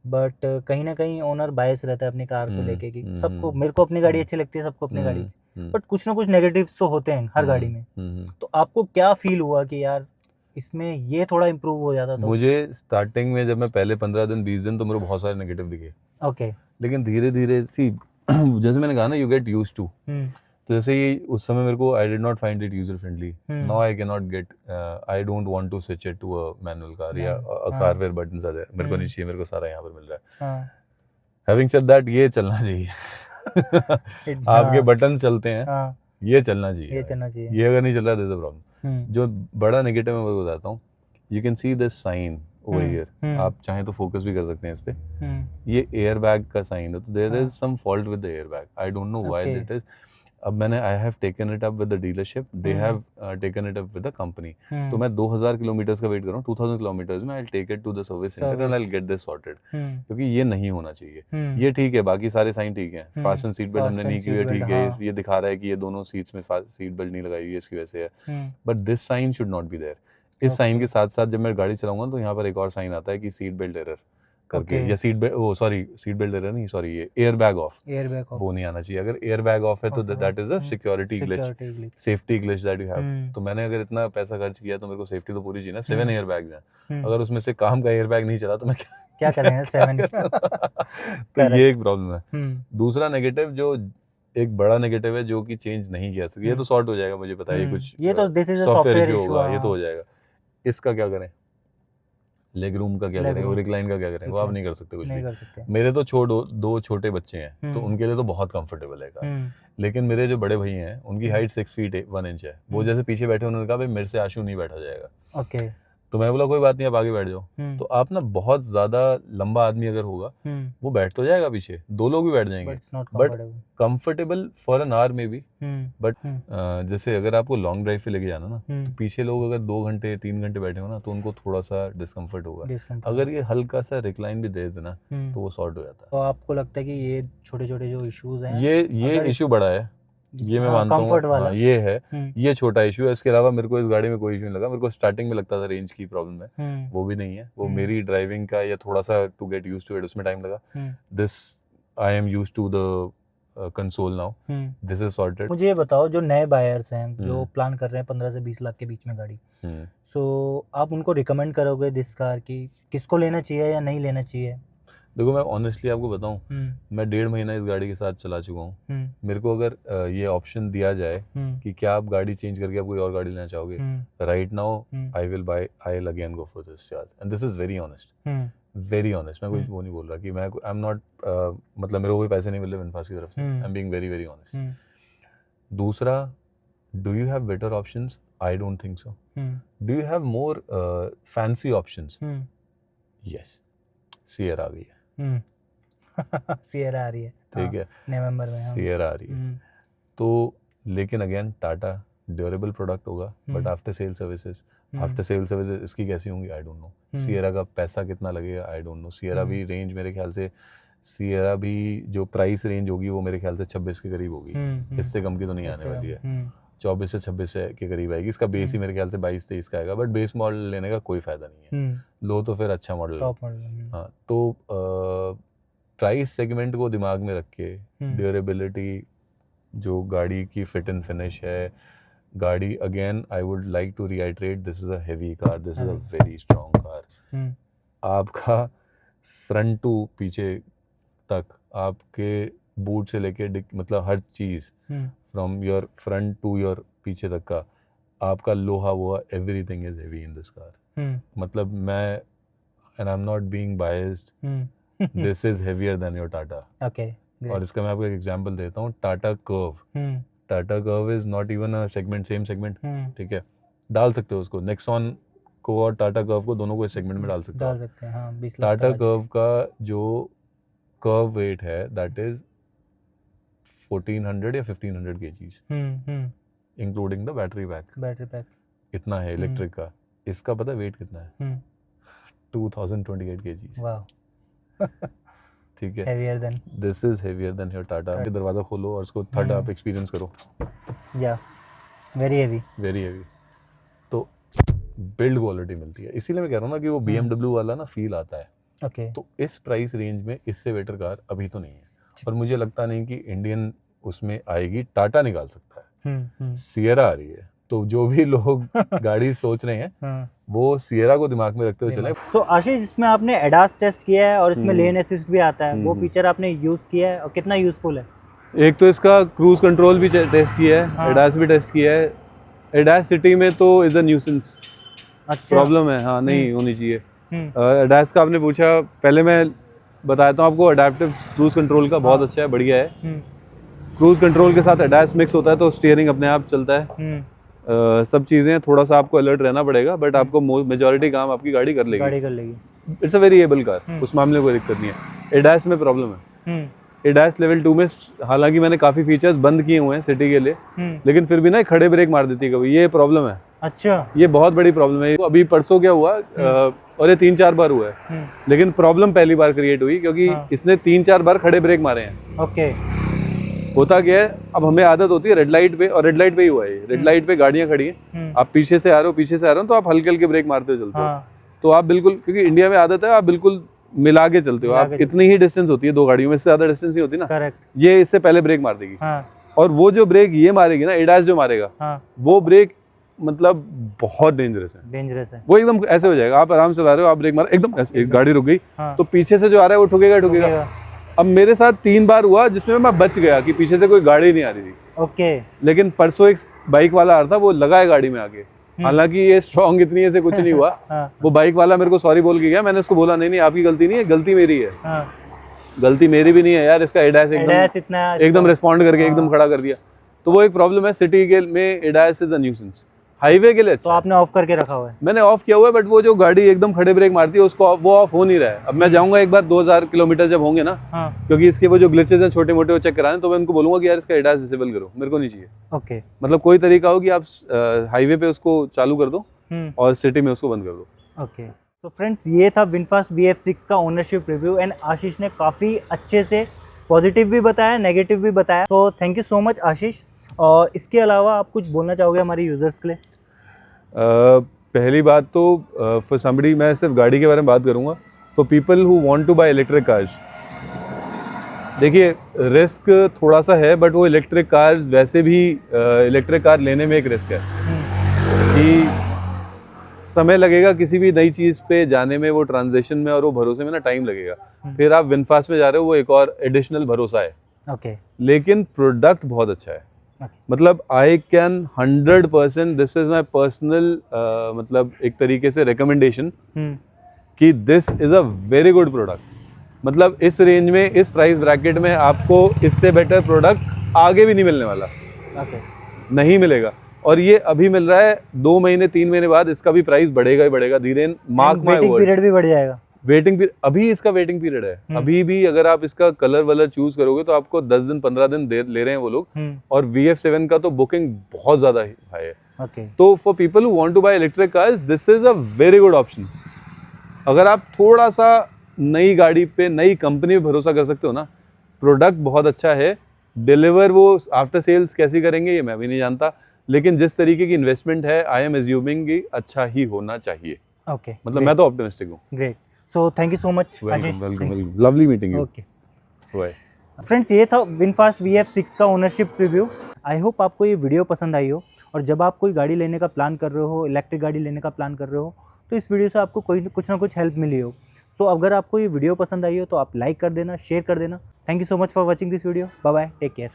बट कहीं ना कहीं ओनर बायस रहता है अपनी कार को लेके कि सबको, मेरे को अपनी गाड़ी अच्छी लगती है, सबको अपनी गाड़ी अच्छी, बट कुछ ना कुछ नेगेटिव्स तो होते हैं हर गाड़ी में। तो आपको क्या फील हुआ कि यार इसमें ये थोड़ा इम्प्रूव हो जाता तो। मुझे स्टार्टिंग में जब मैं पहले 15 दिन 20 दिन तो मेरे को बहुत सारे नेगेटिव दिखे, ओके। लेकिन धीरे धीरे सी जैसे मैंने कहा ना, यू गेट यूज्ड टू। तो जैसे ये उस समय मेरे को I did not find it user friendly. Now I can not get, I don't want to switch it to a manual car या a car where buttons are there. मेरे को नहीं चाहिए, मेरे को सारा यहाँ पर मिल रहा है. हैविंग सेड दैट, ये चलना चाहिए. आपके बटन चलते हैं, ये चलना चाहिए. ये चलना चाहिए. ये अगर नहीं चल रहा है, देयर इज अ प्रॉब्लम. जो बड़ा नेगेटिव मैं आपको बताता हूँ, you can see this sign over here. आप चाहें तो फोकस भी कर सकते हैं इस पे. ये एयर बैग का साइन है, तो there is some fault with the air bag. I don't know why that is. अब मैंने I have taken it up with the dealership, they have taken it up with the company. तो मैं 2000 kilometres का wait कर रहा हूँ. 2000 kilometres में I will take it to the service centre and I will get this sorted. क्योंकि ये नहीं होना चाहिए. ये ठीक है, बाकी सारे साइन ठीक है. फास्टन सीट बेल्ट हमने नहीं की हुई है, ठीक है. ये दिखा रहा है कि ये दोनों सीट्स में सीट बेल्ट नहीं लगाई हुई है, इसकी वजह से है. But this sign should not be there. इस साइन के साथ साथ जब मैं गाड़ी चलाऊंगा तो यहाँ पर एक और साइन आता है कि सीट बेल्ट एरर करके, या सीट बेल्ट, वो सॉरी सीट बेल्ट एरर नहीं, सॉरी ये एयर बैग ऑफ, वो नहीं आना चाहिए. अगर एयर बैग ऑफ है तो that is a security glitch, safety glitch that you have. तो मैंने अगर इतना पैसा खर्च किया तो मेरे को सेफ्टी तो पूरी चाहिए ना. 7 एयर बैग्स हैं, अगर उसमें से काम का एयर बैग नहीं चला तो मैं क्या करेंगे 7. तो ये एक प्रॉब्लम है. दूसरा नेगेटिव, जो एक बड़ा नेगेटिव है जो कि चेंज नहीं किया सकता, ये तो सॉर्ट हो जाएगा, मुझे पता है. ये कुछ ये तो this is a software issue होगा, ये तो हो जाएगा. इसका क्या करें, लेग रूम का क्या करें, और रिक्लाइन का क्या करें, वो आप नहीं कर सकते कुछ नहीं भी. कर सकते. मेरे तो दो छोटे बच्चे हैं, तो उनके लिए तो बहुत कंफर्टेबल है कार. लेकिन मेरे जो बड़े भैया हैं, उनकी हाइट 6 फीट 1 इंच है. वो जैसे पीछे बैठे, उन्होंने कहा भाई मेरे से आशु नहीं बैठा जाएगा. ओके. तो मैं बोला कोई बात नहीं, आप आगे बैठ जाओ. तो आप ना, बहुत ज्यादा लंबा आदमी अगर होगा, वो बैठ तो जाएगा पीछे, 2 लोग भी बैठ जाएंगे, but comfortable for an hour में भी. बट जैसे अगर आपको लॉन्ग ड्राइव पे लेके जाना ना, तो पीछे लोग अगर 2 घंटे 3 घंटे बैठे हो ना, तो उनको थोड़ा सा डिस्कम्फर्ट होगा. अगर ये हल्का सा रिक्लाइन भी दे देना तो वो सॉर्ट हो जाता है. तो आपको लगता है कि ये छोटे छोटे जो इश्यूज हैं, ये इशू बड़ा है, ये मैं मानता हूँ. हाँ, ये है, ये छोटा इशू है. इसके अलावा मेरे को इस गाड़ी में कोई इशू नहीं लगा. मेरे को स्टार्टिंग में लगता था रेंज की प्रॉब्लम है, वो भी नहीं है. वो मेरी ड्राइविंग का या थोड़ा सा to get used to it, उसमें टाइम लगा. This I am used to the console now, this is sorted. मुझे ये बताओ, जो नए बायर्स हैं जो प्लान कर रहे हैं 15 से 20 लाख के बीच में गाड़ी, सो आप उनको रिकमेंड करोगे दिस कार की, किसको लेना चाहिए या नहीं लेना चाहिए? देखो, मैं ऑनेस्टली आपको बताऊं, मैं 1.5 महीना इस गाड़ी के साथ चला चुका हूँ. मेरे को अगर ये ऑप्शन दिया जाए कि क्या आप गाड़ी चेंज करके आप कोई और गाड़ी लेना चाहोगे, right now I will again go for this charge. And this is very honest, very honest. मैं कोई वो नहीं बोल रहा कि मैं आई एम नॉट, मतलब मेरे को कोई पैसे नहीं मिल रहे विनफास्ट की तरफ से. I am being very very honest. दूसरा, do you have better options? I don't think so. Do you have more fancy options? Yes, Sierra आ गई है. सियरा आ रही है, ठीक है, नवंबर में सियरा आ रही है. तो लेकिन अगेन टाटा ड्यूरेबल प्रोडक्ट होगा, बट आफ्टर सेल सर्विसेज, इसकी कैसी होंगी, आई डोंट नो. सियरा का पैसा कितना लगेगा, आई डोंट नो. सियरा भी रेंज, मेरे ख्याल से सियरा भी जो प्राइस रेंज होगी वो मेरे ख्याल से 26 के करीब होगी. इससे कम की तो नहीं आने वाली है. 24 से 26 के करीब आएगी. इसका बेस ही मेरे ख्याल से 22-23 का आएगा. बट बेस मॉडल लेने का कोई फायदा नहीं है. लो तो फिर अच्छा मॉडल. हाँ, तो प्राइस सेगमेंट को दिमाग में रख के, ड्यूरेबिलिटी, जो गाड़ी की फिट एंड फिनिश है, गाड़ी, again I would like to reiterate, this is a heavy car, this is a very strong car. आपका फ्रंट टू पीछे तक, आपके बूट से लेके मतलब हर चीज, from your front to your पीछे तक का, आपका लोहा वोहा, everything is heavy in this car. मतलब मैं, and I am not being biased, this is heavier than your Tata. Okay. और इसका मैं आपको एक एग्जांपल देता हूँ. Tata curve is not even a segment, same segment. ठीक है, डाल सकते हो उसको, नेक्सॉन को और टाटा कर्व को, दोनों को इस सेगमेंट में डाल सकते हो. हाँ, टाटा कर्व का जो कर्व वेट है, दैट इज 1400 या 1500 kgs, including the battery pack. इतना है इलेक्ट्रिक का. इसका पता वेट कितना है? 2028 kgs. वाह. ठीक है, heavier than, this is heavier than your Tata. दरवाजा खोलो और उसको थर्ड आप एक्सपीरियंस करो. या वेरी हेवी, वेरी हेवी. तो बिल्ड क्वालिटी मिलती है. इसीलिए मैं कह रहा हूँ ना कि वो BMW वाला ना फील आता है. ओके. तो इस प्राइस रेंज में इससे बेटर कार अभी तो नहीं है, और मुझे लगता नहीं कि इंडियन उसमें आएगी. टाटा निकाल सकता है. सियरा आ रही है, तो जो भी लोग गाड़ी सोच रहे हैं वो सिएरा को दिमाग में रखते हुए चले। सो आशीष, इसमें आपने एडास टेस्ट किया है और इसमें लेन असिस्ट भी आता है, वो फीचर आपने यूज किया है और कितना यूजफुल है? एक तो इसका क्रूज कंट्रोल भी टेस्ट किया है, एडास भी टेस्ट किया है। एडास सिटी में तो इज अ न्यूसेंस, अच्छा प्रॉब्लम है, हाँ नहीं होनी चाहिए। एडास का आपने पूछा, पहले मैं बताता हूँ आपको। अडेप्टिव क्रूज कंट्रोल का बहुत अच्छा है, बढ़िया है। क्रूज कंट्रोल के साथ एडास मिक्स होता है तो स्टीयरिंग अपने आप चलता है। सब चीज़ें थोड़ा सा आपको अलर्ट रहना पड़ेगा, बट आपको मेजॉरिटी काम आपकी गाड़ी कर लेगी। It's a very able car, उस मामले में कोई दिक्कत नहीं है। एडास में प्रॉब्लम है। एडास लेवल 2 में हालांकि मैंने काफ़ी फीचर्स बंद किए हुए हैं सिटी के लिए, लेकिन फिर भी ना खड़े ब्रेक मार देती है कभी, ये प्रॉब्लम है। अच्छा, ये बहुत बड़ी प्रॉब्लम है। अभी परसों क्या हुआ, और ये 3-4 बार हुआ है, लेकिन प्रॉब्लम पहली बार क्रिएट हुई क्योंकि इसने 3-4 बार खड़े ब्रेक मारे हैं। ओके। होता क्या है, अब हमें आदत होती है रेड लाइट पे, और रेड लाइट पे ही हुआ है। रेड लाइट पे गाड़ियां खड़ी हैं, आप पीछे से आ रहे हो तो आप हल्के हल्के ब्रेक मारते हुए चलते हो। तो आप बिल्कुल, क्योंकि इंडिया में आदत है, आप बिल्कुल मिला के चलते हो। आप इतनी ही डिस्टेंस होती है दो गाड़ियों में, इससे ज्यादा डिस्टेंस नहीं होती ना। करेक्ट। ये इससे पहले ब्रेक मार देगी, और वो जो ब्रेक ये मारेगी ना, एडास जो मारेगा, वो ब्रेक मतलब बहुत डेंजरस है। वो एकदम ऐसे हो जाएगा, आप आराम से चला रहे हो, आप ब्रेक मार, एकदम ऐसे गाड़ी रुक गई तो पीछे से जो आ रहा है वो ठुकेगा। अब मेरे साथ 3 बार हुआ जिसमें मैं बच गया कि पीछे से कोई गाड़ी नहीं आ रही थी। ओके। लेकिन परसों एक बाइक वाला आ रहा था, वो लगा है गाड़ी में आके, हालांकि ये स्ट्रॉन्ग इतनी है से कुछ नहीं हुआ। वो बाइक वाला मेरे को सॉरी बोल के गया, मैंने उसको बोला नहीं आपकी गलती नहीं है, गलती मेरी है। गलती मेरी भी नहीं है यार, इसका एडास एकदम रिस्पॉन्ड करके एकदम खड़ा कर दिया। तो वो एक प्रॉब्लम है सिटी के में, ADAS is a nuisance. Highway के लिए अच्छा, तो आपने ऑफ करके रखा हुआ है? मैंने ऑफ किया हुआ है, बट वो जो गाड़ी एकदम खड़े ब्रेक मारती है उसको वो ऑफ हो नहीं रहा है। अब मैं जाऊंगा एक बार 2000 किलोमीटर जब होंगे ना, क्योंकि इसके वो जो ग्लिचेस हैं छोटे मोटे वो चेक कराने, तो मैं उनको बोलूंगा कि यार इसका एडास डिसेबल करो, मेरे को नहीं चाहिए। ओके। मतलब कोई तरीका हो कि आप हाईवे पे उसको चालू कर दो और सिटी में उसको बंद कर दो। ओके। तो फ्रेंड्स, ये था विनफास्ट VF6 का ओनरशिप रिव्यू, एंड आशीष ने काफ़ी अच्छे से पॉजिटिव भी बताया, नेगेटिव भी बताया। तो थैंक यू सो मच आशीष। और इसके अलावा आप कुछ बोलना चाहोगे हमारे यूजर्स के लिए? पहली बात तो फॉर समबडी, मैं सिर्फ गाड़ी के बारे में बात करूंगा। For people who want to buy electric cars, देखिए रिस्क थोड़ा सा है, बट वो इलेक्ट्रिक कार्स वैसे भी, इलेक्ट्रिक कार लेने में एक रिस्क है कि समय लगेगा किसी भी नई चीज़ पे जाने में, वो ट्रांजिशन में और वो भरोसे में ना टाइम लगेगा। फिर आप विनफास्ट में जा रहे हो, वो एक और एडिशनल भरोसा है। ओके। लेकिन प्रोडक्ट बहुत अच्छा है। मतलब I can 100%, this is my personal मतलब एक तरीके से रिकमेंडेशन कि this is a very good product. मतलब इस रेंज में, इस प्राइस ब्रैकेट में आपको इससे बेटर प्रोडक्ट आगे भी नहीं मिलने वाला। नहीं मिलेगा। और ये अभी मिल रहा है, 2 महीने 3 महीने बाद इसका भी प्राइस बढ़ेगा ही बढ़ेगा धीरे। मार्क माय वर्ड, पीरियड भी बढ़ जाएगा। वेटिंग पीरियड, अभी इसका वेटिंग पीरियड है। अभी भी अगर आप इसका कलर वलर चूज करोगे तो आपको 10 दिन 15 दिन ले रहे हैं वो लोग। और VF7 का तो बुकिंग बहुत ज्यादा हाई है। तो for people who want to buy electric cars, this is a very good option. अगर आप थोड़ा सा नई गाड़ी पे, नई कंपनी पे भरोसा कर सकते हो ना, प्रोडक्ट बहुत अच्छा है। डिलीवर वो आफ्टर सेल्स कैसी करेंगे ये मैं भी नहीं जानता, लेकिन जिस तरीके की इन्वेस्टमेंट है, आई एम एज्यूमिंग कि अच्छा ही होना चाहिए। ओके, मतलब मैं तो ऑप्टिमिस्टिक हूँ। Great. So thank you so much Ashish. Lovely meeting you. Okay friends, ये था विनफास्ट VF6 का ओनरशिप रिव्यू। आई होप आपको ये वीडियो पसंद आई हो, और जब आप कोई गाड़ी लेने का प्लान कर रहे हो, इलेक्ट्रिक गाड़ी लेने का प्लान कर रहे हो, तो इस वीडियो से आपको कुछ ना कुछ हेल्प मिली हो। सो अगर आपको ये वीडियो पसंद आई हो तो आप लाइक कर देना, शेयर कर देना। Thank you so much for watching this video. Bye bye, take care.